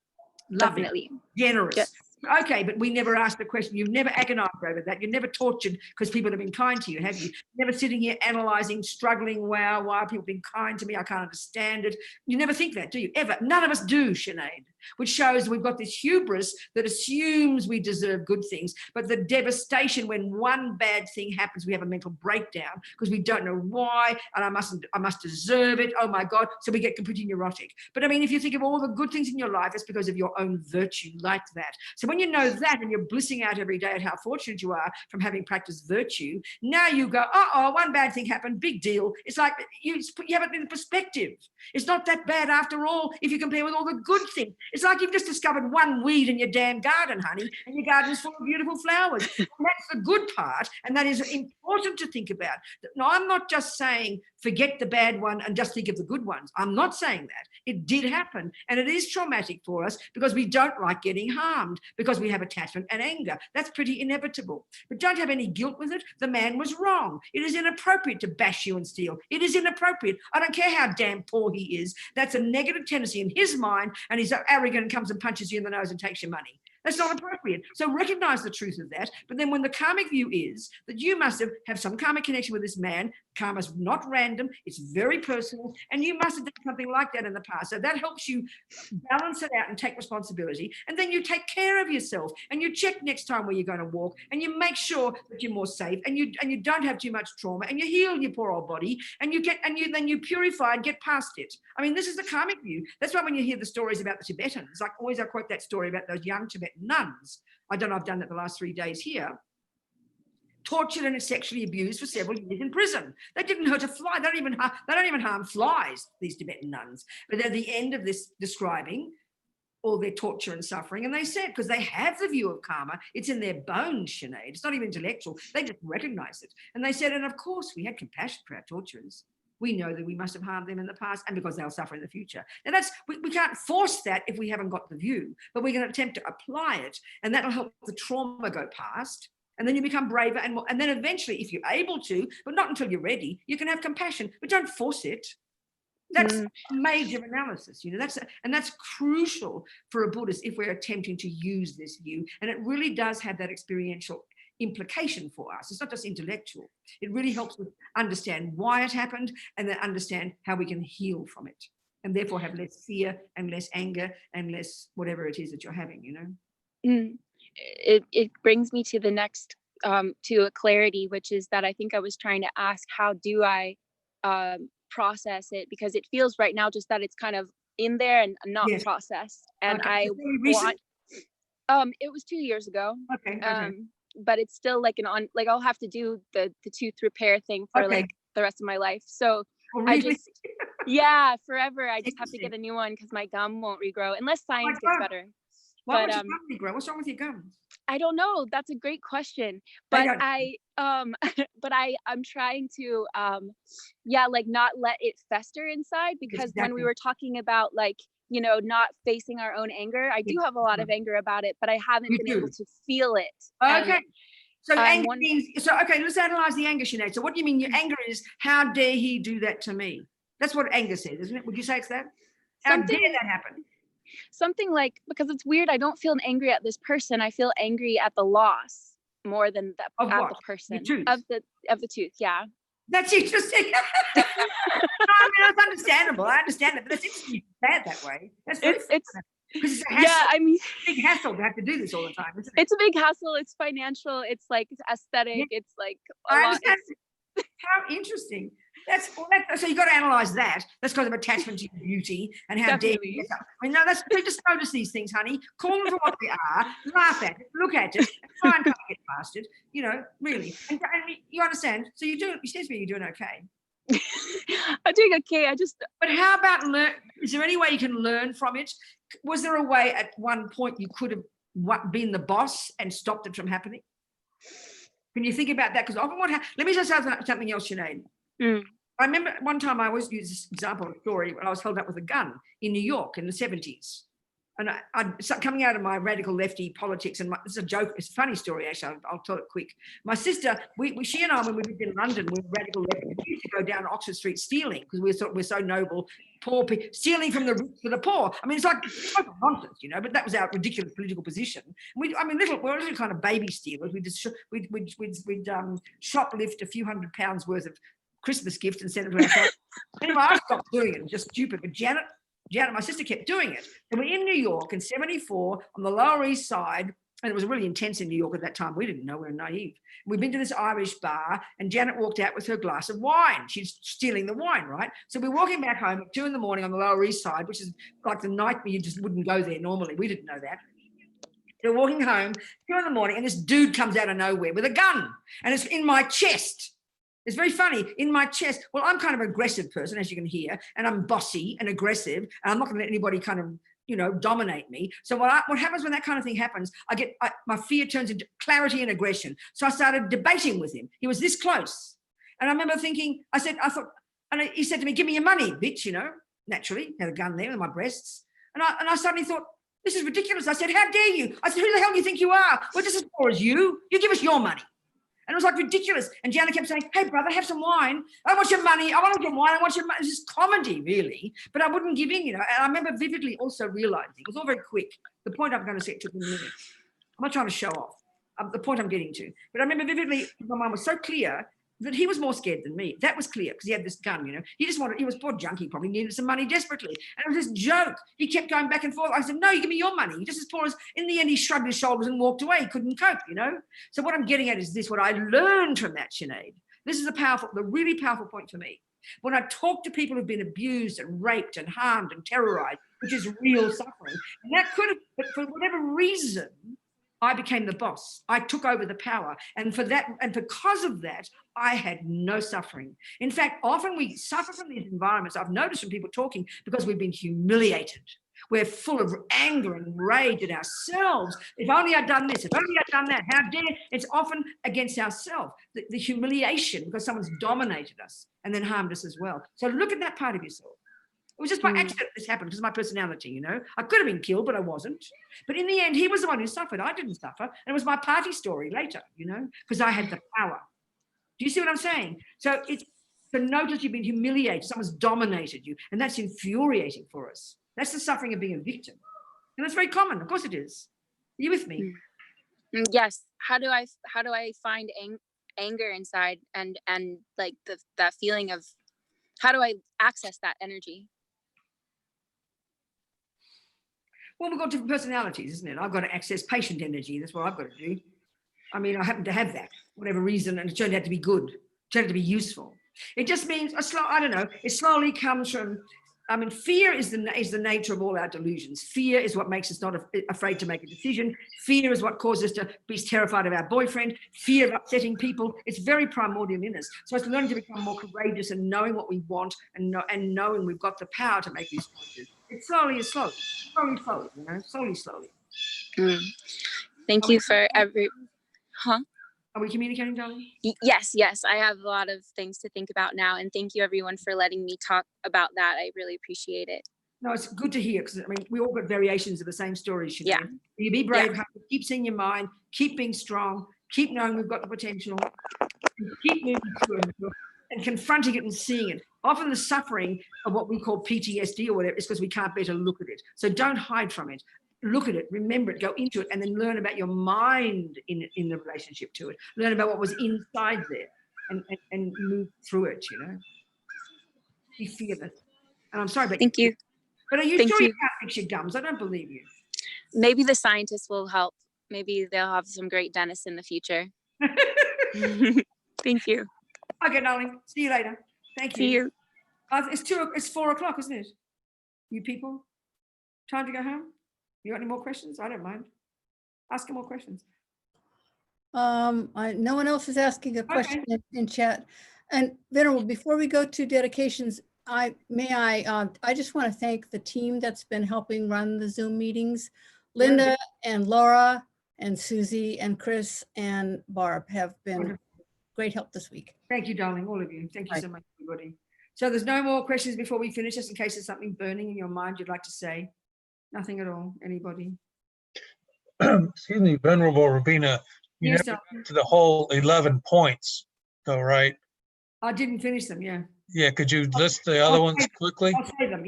Loving, definitely. Generous. Yes. Okay, but we never asked the question. You've never agonized over that. You're never tortured because people have been kind to you, have you? Never sitting here analyzing, struggling, wow, why have people been kind to me? I can't understand it. You never think that, do you? Ever. None of us do, Sinead, which shows we've got this hubris that assumes we deserve good things, but the devastation when one bad thing happens, we have a mental breakdown because we don't know why, and I must deserve it. Oh my God. So we get completely neurotic. But I mean, if you think of all the good things in your life, it's because of your own virtue like that. So when you know that and you're blissing out every day at how fortunate you are from having practiced virtue, now you go, one bad thing happened, big deal. It's like you have it in perspective. It's not that bad after all if you compare with all the good things. It's like you've just discovered one weed in your damn garden, honey, and your garden's full of beautiful flowers. And that's the good part, and that is important to think about. No, I'm not just saying forget the bad one and just think of the good ones. I'm not saying that. It did happen, and it is traumatic for us because we don't like getting harmed, because we have attachment and anger. That's pretty inevitable. But don't have any guilt with it. The man was wrong. It is inappropriate to bash you and steal. It is inappropriate. I don't care how damn poor he is. That's a negative tendency in his mind, and he's so arrogant and comes and punches you in the nose and takes your money. That's not appropriate. So recognize the truth of that. But then when the karmic view is that you must have some karmic connection with this man, karma's not random, it's very personal, and you must have done something like that in the past. So that helps you balance it out and take responsibility. And then you take care of yourself, and you check next time where you're going to walk, and you make sure that you're more safe, and you don't have too much trauma, and you heal your poor old body, and then you purify and get past it. I mean, this is the karmic view. That's why when you hear the stories about the Tibetans, like always I quote that story about those young Tibetan nuns. I don't know, I've done that the last 3 days here. Tortured and sexually abused for several years in prison. They didn't hurt a fly. They don't even harm flies, these Tibetan nuns. But at the end of this describing all their torture and suffering, and they said, because they have the view of karma, it's in their bones, Sinead. It's not even intellectual. They just recognize it. And they said, and of course we had compassion for our torturers. We know that we must have harmed them in the past, and because they'll suffer in the future. Now we can't force that if we haven't got the view, but we can attempt to apply it, and that'll help the trauma go past. And then you become braver and more. And then eventually, if you're able to, but not until you're ready, you can have compassion, but don't force it. That's a major analysis, that's crucial for a Buddhist if we're attempting to use this view. And it really does have that experiential implication for us. It's not just intellectual. It really helps us understand why it happened and then understand how we can heal from it, and therefore have less fear and less anger and less whatever it is that you're having, It brings me to the next to a clarity, which is that I think I was trying to ask, how do I process it? Because it feels right now just that it's kind of in there and not Yes. processed. And Okay. I Is it very recent? want, it was 2 years ago. Okay. Okay. But it's still like like I'll have to do the tooth repair thing for Okay. like the rest of my life. So Oh, I really? just, yeah, forever. I just have to Interesting. get a new one because my gum won't regrow unless science God. gets better. Why But would your gum regrow? What's wrong with your gums? I don't know. That's a great question. They But don't. but I'm trying to like not let it fester inside, because when we Exactly. were talking about like, you know, not facing our own anger, I do have a lot of anger about it, but I haven't You been do. able to feel it. And Okay. So I'm anger means, so okay, let's analyze the anger, Sinead. So what do you mean your anger is, how dare he do that to me? That's what anger says, isn't it? Would you say it's that? How dare that happen? something like, because it's weird, I don't feel angry at this person. I feel angry at the loss more than Of at what? the person. Your tooth? Of the tooth, yeah. That's interesting. No, I mean, that's understandable. I understand it, but it's interesting you say it that way. That's very It's because it's a hassle. yeah, I mean, Big hassle to have to do this all the time, isn't it? it's a big hassle. It's financial. It's like aesthetic. It's like a I lot. understand. How interesting. That's so you got to analyze that. That's kind of attachment to your beauty and how dare you. I mean, no, that's just notice these things, honey. Call them for what they are. Laugh at it. Look at it. And try and get past it. You know, really. And you understand. So you do. It seems to me you're doing okay. I'm doing okay. But how about learn? Is there any way you can learn from it? Was there a way at one point you could have been the boss and stopped it from happening? Can you think about that? Because often let me just say something else, Sinead. I remember one time I always use this example of a story when I was held up with a gun in New York in the 70s. And I coming out of my radical lefty politics, and this is a joke, it's a funny story actually, I'll tell it quick. My sister, she and I, when we lived in London, we were radical lefty. We used to go down Oxford Street stealing because we're so noble, poor people, stealing from the rich for the poor. I mean, it's like nonsense, you know, but that was our ridiculous political position. We're little kind of baby stealers. We'd shoplift a few £100 worth of Christmas gifts and send it to our family. Anyway, I stopped doing it. Just stupid. But Janet, my sister, kept doing it. And we're in New York in 74 on the Lower East Side. And it was really intense in New York at that time. We didn't know, we were naive. We'd been to this Irish bar and Janet walked out with her glass of wine. She's stealing the wine, right? So we're walking back home at 2 a.m. on the Lower East Side, which is like the nightmare. You just wouldn't go there normally. We didn't know that. They're walking home 2 a.m. and this dude comes out of nowhere with a gun and it's in my chest. It's very funny, in my chest. Well, I'm kind of an aggressive person, as you can hear, and I'm bossy and aggressive, and I'm not going to let anybody kind of, you know, dominate me. So what happens when that kind of thing happens, my fear turns into clarity and aggression. So I started debating with him. He was this close. And I remember thinking, he said to me, give me your money, bitch, you know, naturally, had a gun there in my breasts. And I suddenly thought, this is ridiculous. I said, how dare you? I said, who the hell do you think you are? We're just as poor as you. You give us your money. And it was like ridiculous. And Gianna kept saying, hey, brother, have some wine. I want your money. I want your wine. I want your money. It's just comedy, really. But I wouldn't give in, you know. And I remember vividly also realizing, it was all very quick. The point I'm going to say, it took me a minute. I'm not trying to show off the point I'm getting to. But I remember vividly, my mind was so clear that he was more scared than me. That was clear because he had this gun, you know. He was poor junkie, probably needed some money desperately. And it was this joke. He kept going back and forth. I said, no, you give me your money. You're just as poor as, in the end, he shrugged his shoulders and walked away. He couldn't cope, you know. So what I'm getting at is this, what I learned from that, Sinead. This is the really powerful point for me. When I talk to people who've been abused and raped and harmed and terrorized, which is real suffering, and that could have, but for whatever reason, I became the boss. I took over the power. And for that, and because of that, I had no suffering. In fact, often we suffer from these environments. I've noticed from people talking because we've been humiliated. We're full of anger and rage at ourselves. If only I'd done this, if only I'd done that, how dare. It's often against ourselves, the humiliation because someone's dominated us and then harmed us as well. So look at that part of yourself. It was just by accident this happened because of my personality, you know. I could have been killed, but I wasn't. But in the end, he was the one who suffered. I didn't suffer. And it was my party story later, you know, because I had the power. Do you see what I'm saying? So it's to notice you've been humiliated, someone's dominated you, and that's infuriating for us. That's the suffering of being a victim. And that's very common. Of course it is. Are you with me? Yes. How do I find anger inside and like that feeling of, how do I access that energy? Well, we've got different personalities, isn't it? I've got to access patient energy. That's what I've got to do. I mean, I happen to have that, whatever reason, and it turned out to be good, turned out to be useful. It just means, I don't know, it slowly comes from I mean, fear is the nature of all our delusions. Fear is what makes us not afraid to make a decision. Fear is what causes us to be terrified of our boyfriend. Fear of upsetting people. It's very primordial in us. So it's learning to become more courageous and knowing what we want and knowing we've got the power to make these choices. It's slowly, you know, slowly. Thank you for Huh? Are we communicating, darling? Yes. I have a lot of things to think about now. And thank you everyone for letting me talk about that. I really appreciate it. No, it's good to hear because I mean, we all got variations of the same stories, you know. Yeah. You be brave, keep seeing your mind, keep being strong, keep knowing we've got the potential, keep moving through it and confronting it and seeing it. Often the suffering of what we call PTSD or whatever is because we can't bear to look at it. So don't hide from it. Look at it, remember it, go into it, and then learn about your mind in the relationship to it. Learn about what was inside there and move through it, you know. Be fearless. And I'm sorry, but thank you. But are you sure you can't fix your gums? I don't believe you. Maybe the scientists will help. Maybe they'll have some great dentists in the future. Thank you. Okay, darling. See you later. Thank you. See you. It's 4 o'clock, isn't it? You people, time to go home? You got any more questions? I don't mind. Ask more questions. No one else is asking a question in chat. And Venerable, before we go to dedications, I just want to thank the team that's been helping run the Zoom meetings. Linda and Laura and Susie and Chris and Barb have been great help this week. Thank you, darling, all of you. Thank you so much, everybody. So there's no more questions before we finish, just in case there's something burning in your mind you'd like to say. Nothing at all. Anybody? Excuse me, Venerable Robina, you never got to the whole 11 points, though, right? I didn't finish them, Yeah, could you list the other ones quickly? I'll say them,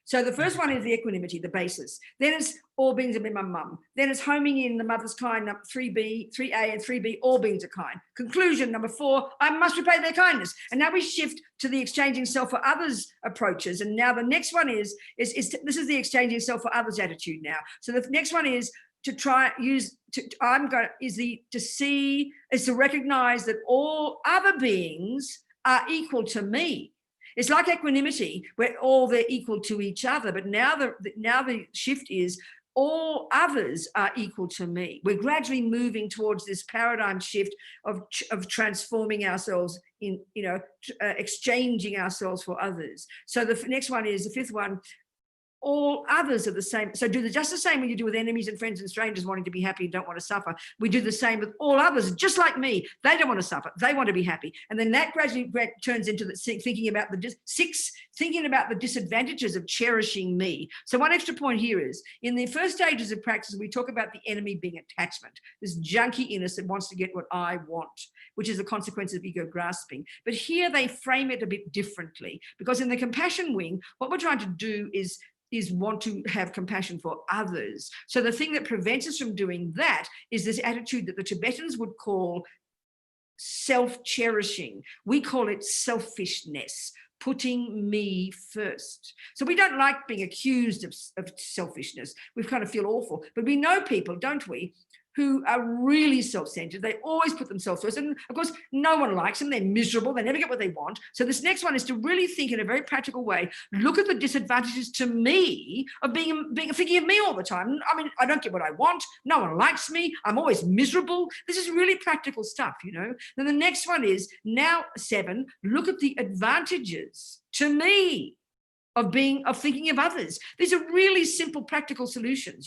So the first one is the equanimity, the basis. Then it's all beings have been my mum. Then it's homing in the mother's kind, 3B, 3A and 3B, all beings are kind. Conclusion, number 4, I must repay their kindness. And now we shift to the exchanging self for others approaches. And now the next one is this is the exchanging self for others attitude now. So the next one is to recognize that all other beings are equal to me. It's like equanimity, where they're equal to each other. But now the shift is all others are equal to me. We're gradually moving towards this paradigm shift of transforming ourselves in, exchanging ourselves for others. So the next one is the fifth one. All others are the same. So do just the same when you do with enemies and friends and strangers wanting to be happy and don't want to suffer. We do the same with all others, just like me. They don't want to suffer. They want to be happy. And then that gradually turns into thinking about the disadvantages of cherishing me. So one extra point here is, in the first stages of practice, we talk about the enemy being attachment, this junky inness that wants to get what I want, which is the consequence of ego grasping. But here they frame it a bit differently, because in the compassion wing, what we're trying to do is want to have compassion for others. So the thing that prevents us from doing that is this attitude that the Tibetans would call self-cherishing. We call it selfishness, putting me first. So we don't like being accused of selfishness. We kind of feel awful. But we know people, don't we, who are really self-centered. They always put themselves first. And of course, no one likes them. They're miserable. They never get what they want. So this next one is to really think in a very practical way, look at the disadvantages to me of being thinking of me all the time. I mean, I don't get what I want. No one likes me. I'm always miserable. This is really practical stuff, Then the next one is now 7, look at the advantages to me of thinking of others. These are really simple, practical solutions,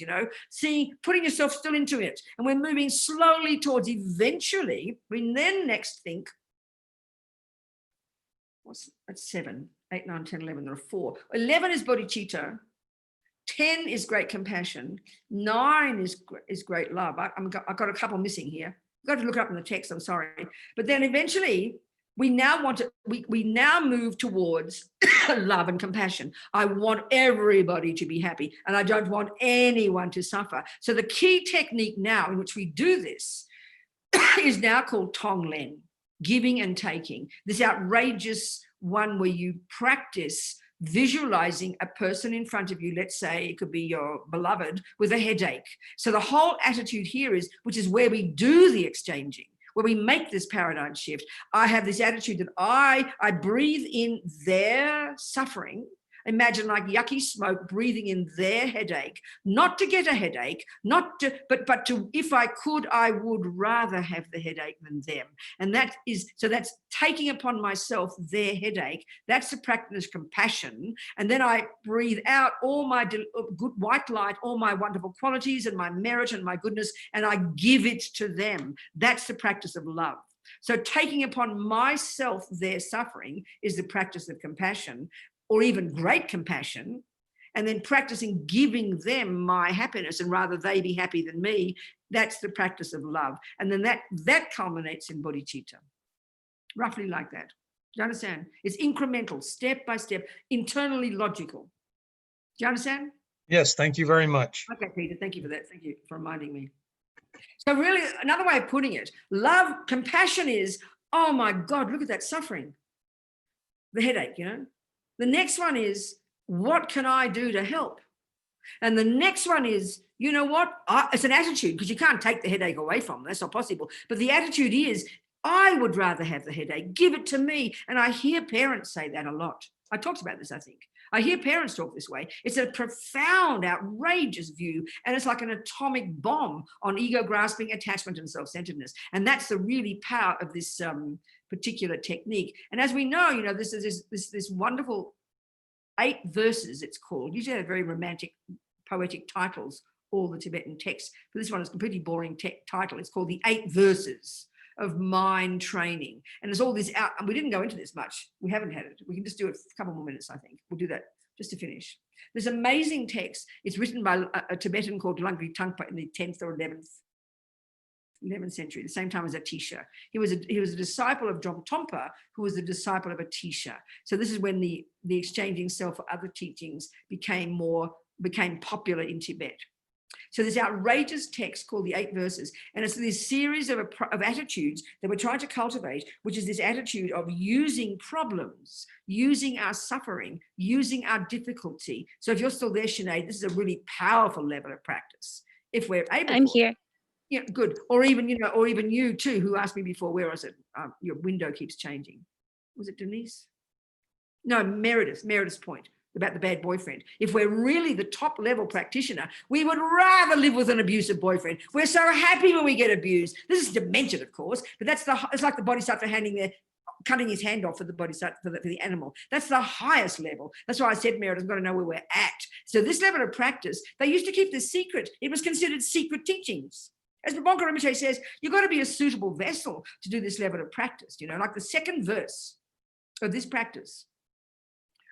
putting yourself still into it. And we're moving slowly towards eventually, we then next think, that's 7, 8, 9, 10, 11, there are 4. 11 is bodhicitta. 10 is great compassion. 9 is great love. I've got a couple missing here. I've got to look it up in the text, I'm sorry. But then eventually, we now move towards love and compassion. I want everybody to be happy, and I don't want anyone to suffer. So the key technique now in which we do this is now called Tonglen, giving and taking. This outrageous one where you practice visualizing a person in front of you, let's say it could be your beloved, with a headache. So the whole attitude here is, which is where we do the exchanging, where we make this paradigm shift. I have this attitude that I breathe in their suffering, Imagine like yucky smoke breathing in their headache, not to get a headache, not to, but to, if I could, I would rather have the headache than them. And that is, so that's taking upon myself their headache. That's the practice of compassion. And then I breathe out all my good white light, all my wonderful qualities and my merit and my goodness, and I give it to them. That's the practice of love. So taking upon myself their suffering is the practice of compassion, or even great compassion, and then practicing giving them my happiness, and rather they be happy than me. That's the practice of love. And then that culminates in bodhicitta, roughly like that. Do you understand? It's incremental, step by step, internally logical. Do you understand? Yes, thank you very much. Okay, Peter, thank you for that. Thank you for reminding me. So really, another way of putting it, love, compassion is, oh my God, look at that suffering. The headache, you know. The next one is, what can I do to help? And the next one is, you know what? It's an attitude, because you can't take the headache away from them. That's not possible. But the attitude is, I would rather have the headache. Give it to me. And I hear parents say that a lot. I talked about this, I think. I hear parents talk this way. It's a profound, outrageous view, and it's like an atomic bomb on ego grasping, attachment, and self-centeredness. And that's the really power of this particular technique. And as we know, you know, this is this wonderful 8 verses, it's called. Usually have very romantic, poetic titles, all the Tibetan texts. But this one is a completely boring title. It's called the 8 verses of mind training. And there's all this out, and we didn't go into this much. We haven't had it. We can just do it for a couple more minutes, I think. We'll do that just to finish. This amazing text. It's written by a Tibetan called Langri Tangpa in the 10th or 11th century, the same time as Atisha. He was a disciple of Dromtompa, who was a disciple of Atisha. So this is when the exchanging self for other teachings became popular in Tibet. So this outrageous text called the 8 verses, and it's this series of attitudes that we're trying to cultivate, which is this attitude of using problems, using our suffering, using our difficulty. So if you're still there, Sinead, this is a really powerful level of practice. If we're able, I'm here. Yeah, good. Or even, you know, or even you too, who asked me before, where was it? Your window keeps changing. Was it Denise? No, Meredith's point about the bad boyfriend. If we're really the top level practitioner, we would rather live with an abusive boyfriend. We're so happy when we get abused. This is demented, of course, but it's like the bodhisattva cutting his hand off for the bodhisattva, for the animal. That's the highest level. That's why I said, Meredith, I've got to know where we're at. So this level of practice, they used to keep this secret. It was considered secret teachings. As Bobonka Rinpoche says, you've got to be a suitable vessel to do this level of practice. You know, like the second verse of this practice,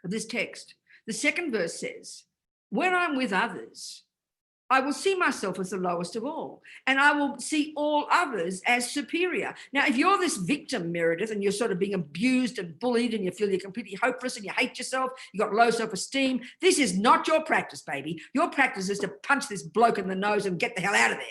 of this text, the second verse says, when I'm with others, I will see myself as the lowest of all, and I will see all others as superior. Now, if you're this victim, Meredith, and you're sort of being abused and bullied, and you feel you're completely hopeless and you hate yourself, you've got low self-esteem, this is not your practice, baby. Your practice is to punch this bloke in the nose and get the hell out of there.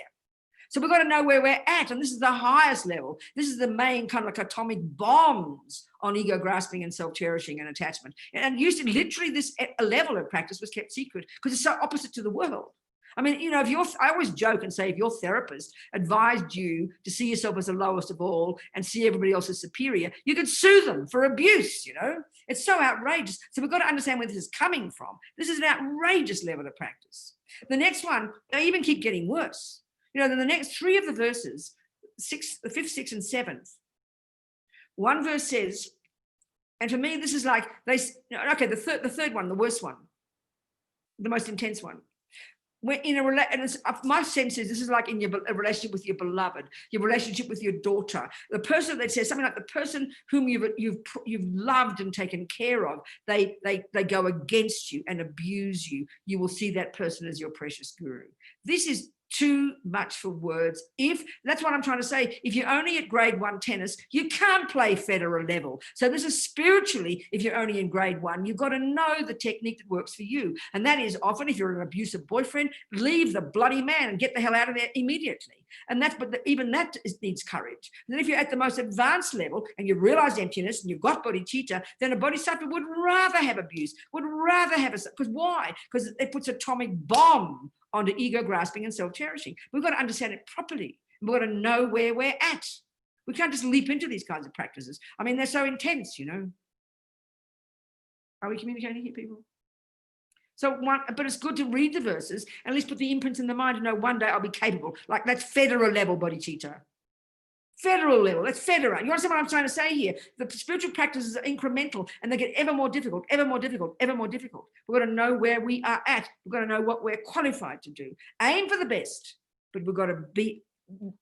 So we've got to know where we're at, and this is the highest level. This is the main kind of like atomic bombs on ego grasping and self-cherishing and attachment. And used to literally this level of practice was kept secret because it's so opposite to the world. I mean, you know, I always joke and say, if your therapist advised you to see yourself as the lowest of all and see everybody else as superior, you could sue them for abuse, you know. It's so outrageous. So we've got to understand where this is coming from. This is an outrageous level of practice. The next one, they even keep getting worse. You know, then the next 3 of the verses, the 5th, 6th, and 7th, one verse says, and for me, this is like, the third one, the worst one, the most intense one. We're in my sense is this is like in a relationship with your beloved, your relationship with your daughter, the person that says something like the person whom you've loved and taken care of, they go against you and abuse you. You will see that person as your precious guru. This is too much for words. That's what I'm trying to say. If you're only at grade 1 tennis, you can't play Federer level. So this is spiritually, if you're only in grade 1, you've got to know the technique that works for you. And that is often, if you're an abusive boyfriend, leave the bloody man and get the hell out of there immediately. And even that needs courage. And then if you're at the most advanced level and you realize emptiness and you've got bodhicitta, then a bodhisattva would rather have abuse, would rather have because why? Because it puts atomic bomb onto ego grasping and self-cherishing. We've got to understand it properly. We've got to know where we're at. We can't just leap into these kinds of practices. I mean, they're so intense, you know. Are we communicating here, people? So but it's good to read the verses and at least put the imprints in the mind to know one day I'll be capable. Like that's federal level bodhicitta. Federal level, that's federal. You understand what I'm trying to say here? The spiritual practices are incremental and they get ever more difficult, ever more difficult, ever more difficult. We've got to know where we are at. We've got to know what we're qualified to do. Aim for the best, but we've got to be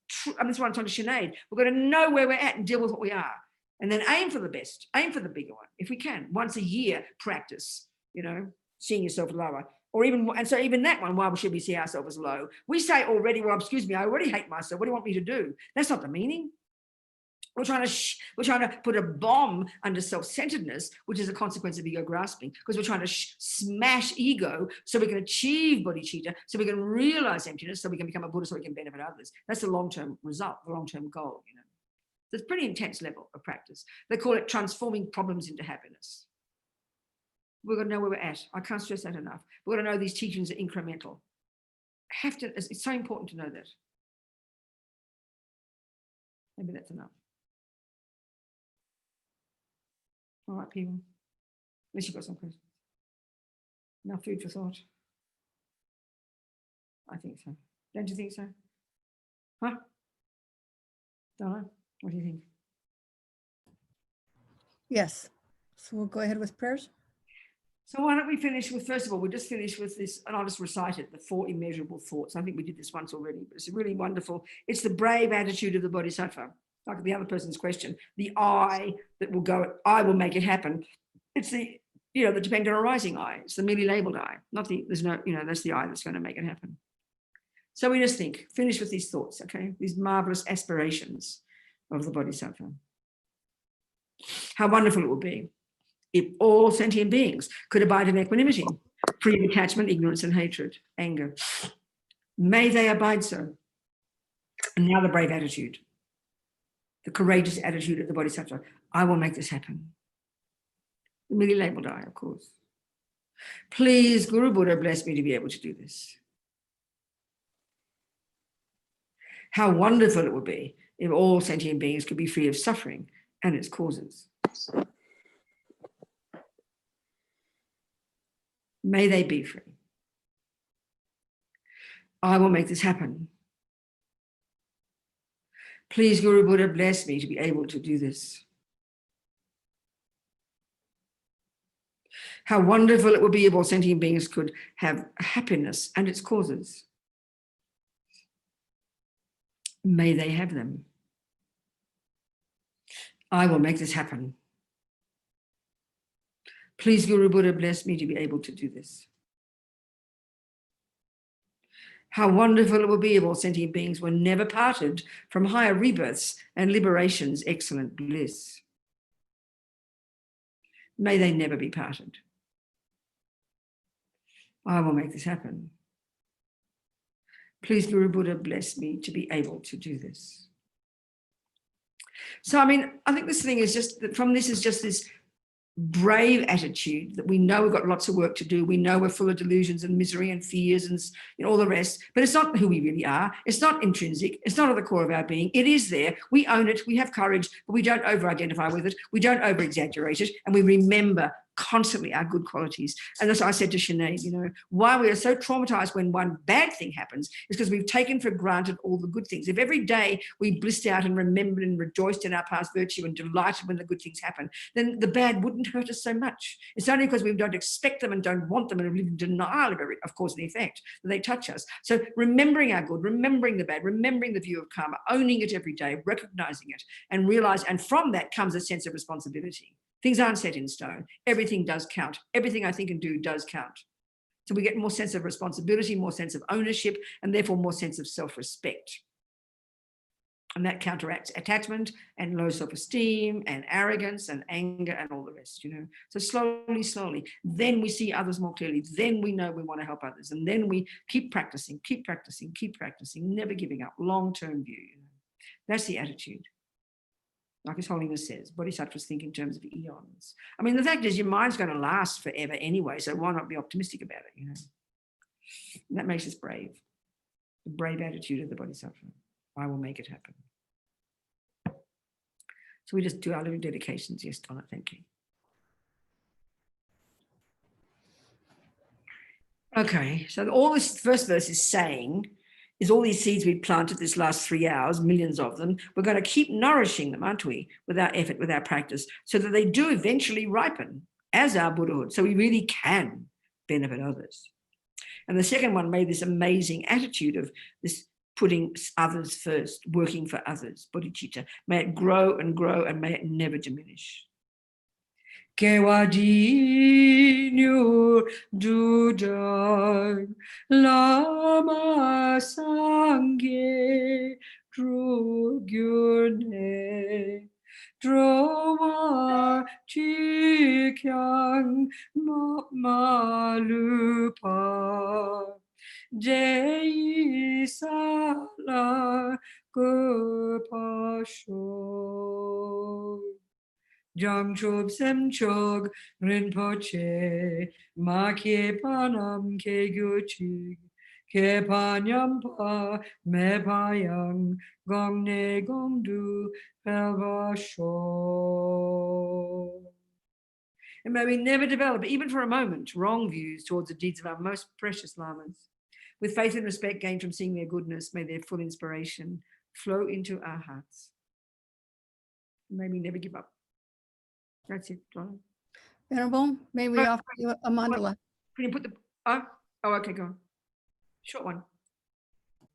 true. I mean, that's what I'm talking to Sinead. We've got to know where we're at and deal with what we are. And then aim for the best, aim for the bigger one, if we can. Once a year, practice, you know, seeing yourself lower. Or even, and so even that one, why should we see ourselves as low? We say already, well, excuse me, I already hate myself. What do you want me to do? That's not the meaning. We're trying to put a bomb under self-centeredness, which is a consequence of ego grasping, because we're trying to smash ego so we can achieve bodhicitta, so we can realize emptiness, so we can become a Buddha, so we can benefit others. That's the long-term result, the long-term goal, you know. So it's a pretty intense level of practice. They call it transforming problems into happiness. We've got to know where we're at. I can't stress that enough. We've got to know these teachings are incremental. It's so important to know that. Maybe that's enough. All right, people. Unless you've got some questions. Enough food for thought. I think so. Don't you think so? Huh? Dalai, what do you think? Yes. So we'll go ahead with prayers. So why don't we finish with, first of all, we'll just finish with this, and I'll just recite it, the 4 immeasurable thoughts. I think we did this once already, but it's really wonderful. It's the brave attitude of the bodhisattva, like the other person's question, the I that will go, I will make it happen. It's the, you know, the dependent arising I. It's the merely labeled I, not the, there's no, you know, that's the I that's going to make it happen. So we just think, finish with these thoughts, okay? These marvelous aspirations of the bodhisattva. How wonderful it would be if all sentient beings could abide in equanimity, free of attachment, ignorance, and hatred, anger. May they abide so. And now the brave attitude, the courageous attitude of the bodhisattva. I will make this happen. The merely labeled I, of course. Please, Guru Buddha, bless me to be able to do this. How wonderful it would be if all sentient beings could be free of suffering and its causes. May they be free. I will make this happen. Please, Guru Buddha, bless me to be able to do this. How wonderful it would be if all sentient beings could have happiness and its causes. May they have them. I will make this happen. Please, Guru Buddha, bless me to be able to do this. How wonderful it will be if all sentient beings were never parted from higher rebirths and liberation's excellent bliss. May they never be parted. I will make this happen. Please, Guru Buddha, bless me to be able to do this. So, I mean, I think this thing is just that from this is just this brave attitude that we know we've got lots of work to do. We know we're full of delusions and misery and fears and, you know, all the rest, but it's not who we really are. It's not intrinsic. It's not at the core of our being. It is there. We own it. We have courage, but we don't over-identify with it. We don't over-exaggerate it. And we remember constantly our good qualities. And as I said to Sinead, you know, why we are so traumatized when one bad thing happens is because we've taken for granted all the good things. If every day we blissed out and remembered and rejoiced in our past virtue and delighted when the good things happen, then the bad wouldn't hurt us so much. It's only because we don't expect them and don't want them and live in denial of cause and effect that they touch us. So remembering our good, remembering the bad, remembering the view of karma, owning it every day, recognizing it, and realize, and from that comes a sense of responsibility. Things aren't set in stone. Everything does count. Everything I think and do does count. So we get more sense of responsibility, more sense of ownership, and therefore more sense of self-respect. And that counteracts attachment and low self-esteem and arrogance and anger and all the rest, you know. So slowly, slowly, then we see others more clearly. Then we know we want to help others. And then we keep practicing, never giving up, long-term view, you know. That's the attitude. Like His Holiness says, bodhisattvas think in terms of eons. I mean, the fact is your mind's going to last forever anyway, so why not be optimistic about it, you know? And that makes us brave. The brave attitude of the bodhisattva. I will make it happen. So we just do our little dedications. Yes, Donna, thank you. Okay, so all this first verse is saying is all these seeds we planted this last 3 hours, millions of them, we're going to keep nourishing them, aren't we, with our effort, with our practice, so that they do eventually ripen as our Buddhahood, so we really can benefit others. And the second one made this amazing attitude of this putting others first, working for others, bodhicitta. May it grow and grow and may it never diminish. Kewadinyu dudang lama sangye drugyurne drowa chikyang malupa Jai sala gopasho Jangchob semchog rinpoche makye panam ke gyuchig ke panyampa me payang gongne gongdu pelvasho. And may we never develop, even for a moment, wrong views towards the deeds of our most precious lamas. With faith and respect gained from seeing their goodness, may their full inspiration flow into our hearts. May we never give up. That's it, Donna. Venerable, may we offer you a mandala? Can you put the, oh, okay, go on. Short one.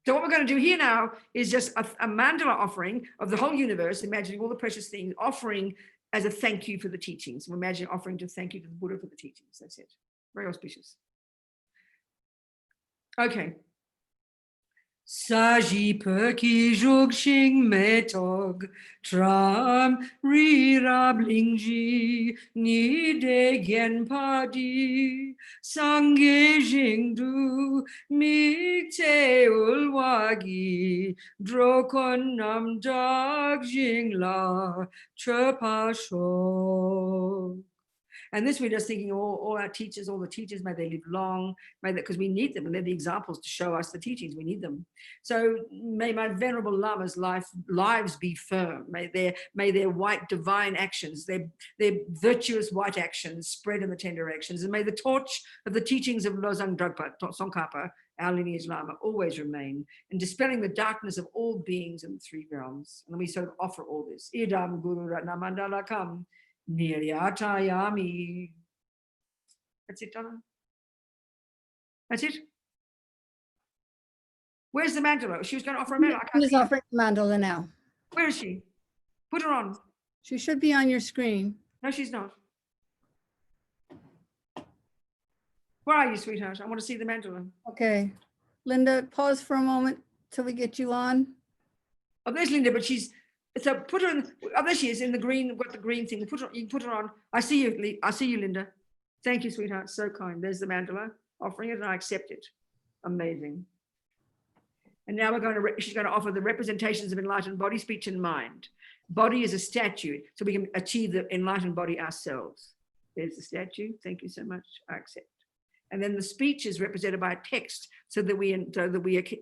So what we're going to do here now is just a mandala offering of the whole universe, imagining all the precious things, offering as a thank you for the teachings. We're imagining offering to thank you to the Buddha for the teachings. That's it. Very auspicious. Okay. Saji perki jugshing metog tram rirab ni de gen padi sange jingdu mi te ulwagi drokon nam dag jingla chapasho. And this we're just thinking all our teachers, all the teachers, may they live long, may that, because we need them and they're the examples to show us the teachings, we need them. So may my Venerable Lama's lives be firm. May their white divine actions, their virtuous white actions spread in the 10 directions. And may the torch of the teachings of Losang Dragpa, Tsongkhapa, our lineage Lama, always remain in dispelling the darkness of all beings in the 3 realms. And we sort of offer all this. Idam Guru Ratna Mandala Kam. Niryatayami. That's it, Donna. That's it. Where's the mandala? She was going to offer a mandala. She's offering the mandala now. Where is she? Put her on. She should be on your screen. No, she's not. Where are you, sweetheart? I want to see the mandala. Okay. Linda, pause for a moment till we get you on. Oh, there's Linda, but she's, so put her in, oh, there she is in the green, got the green thing. Put her, you can put her on. I see you, Linda. Thank you, sweetheart. So kind. There's the mandala, offering it, and I accept it. Amazing. And now she's going to offer the representations of enlightened body, speech, and mind. Body is a statue, so we can achieve the enlightened body ourselves. There's the statue. Thank you so much. I accept. And then the speech is represented by a text, so that we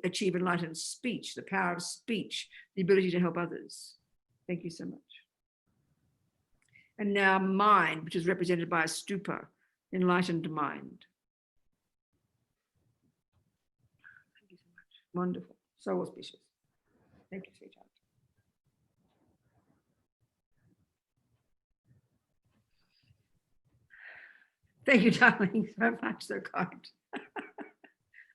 achieve enlightened speech, the power of speech, the ability to help others. Thank you so much. And now mind, which is represented by a stupa, enlightened mind. Thank you so much. Wonderful. So auspicious. Thank you, sweetheart. Thank you, darling, so much, so kind.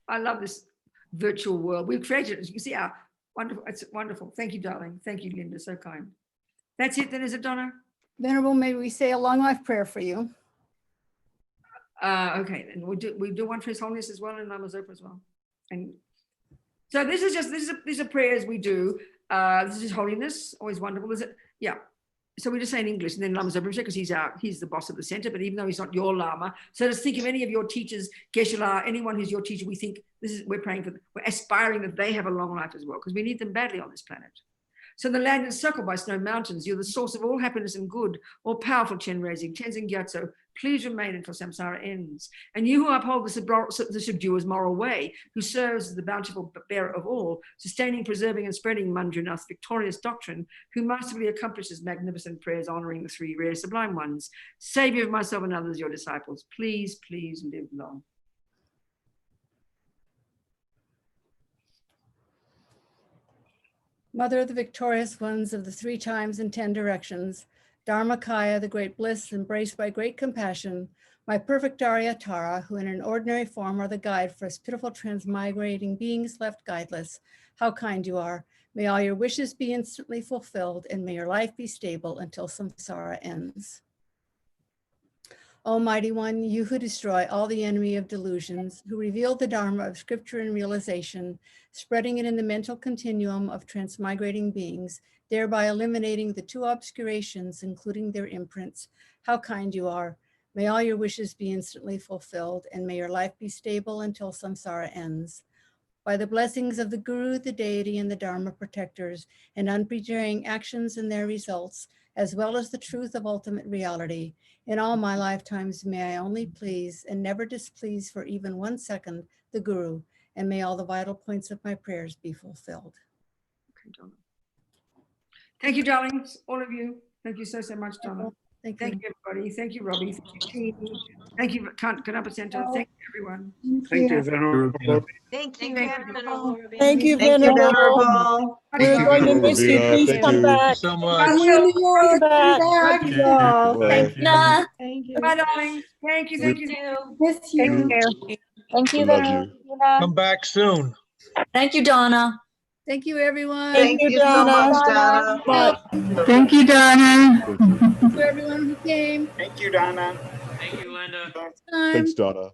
I love this virtual world. We've created it. As you can see, our wonderful, it's wonderful. Thank you, darling. Thank you, Linda, so kind. That's it then, is it, Donna? Venerable, may we say a long life prayer for you? Okay, and we do one for His Holiness as well, and Lama's Zopa as well. And so these are prayers we do. This is His Holiness, always wonderful. Is it? Yeah. So we just say in English, and then Lama's Zopa, because he's the boss of the center, but even though he's not your Lama, so just think of any of your teachers, Geshe-la, anyone who's your teacher, we think we're praying for, we're aspiring that they have a long life as well, because we need them badly on this planet. So the land is circled by snow mountains. You're the source of all happiness and good, all powerful Chenrezig, Tenzin Gyatso. Please remain until samsara ends. And you who uphold the subduer's moral way, who serves as the bountiful bearer of all, sustaining, preserving, and spreading Manjunath's victorious doctrine, who masterfully accomplishes magnificent prayers honoring the 3 rare sublime ones, Savior of myself and others, your disciples, please, please live long. Mother of the victorious ones of the 3 times and 10 directions, Dharmakaya, the great bliss embraced by great compassion, my perfect Arya Tara, who in an ordinary form are the guide for us pitiful transmigrating beings left guideless. How kind you are. May all your wishes be instantly fulfilled, and may your life be stable until samsara ends. Almighty One, you who destroy all the enemy of delusions, who reveal the Dharma of scripture and realization, spreading it in the mental continuum of transmigrating beings, thereby eliminating the 2 obscurations, including their imprints. How kind you are. May all your wishes be instantly fulfilled, and may your life be stable until samsara ends. By the blessings of the Guru, the deity, and the Dharma protectors, and unbetraying actions and their results, as well as the truth of ultimate reality, in all my lifetimes may I only please and never displease for even 1 second the Guru, and may all the vital points of my prayers be fulfilled. Okay, Donna. Thank you, darlings, all of you. Thank you so much, Donna. Thank you, everybody. Thank you, Robbie. Thank you, team. Thank you, Kanapa Center. Thank you, everyone. Thank you, Venerable. Thank you, Venerable. Venerable. Thank you, Thank you, Venerable. We're going to miss you. Please come back. So much. Come back. Thank you all. Thank you. Thank you. Bye, darling. Thank you. Thank you. Miss you. Thank you, Love you. Come back soon. Thank you, Donna. Thank you, everyone. Thank you so much, Donna. Bye. Thank you, Donna. Thank you. Thank you, everyone who came. Thank you, Donna. Thank you, Linda. Time. Thanks, Donna.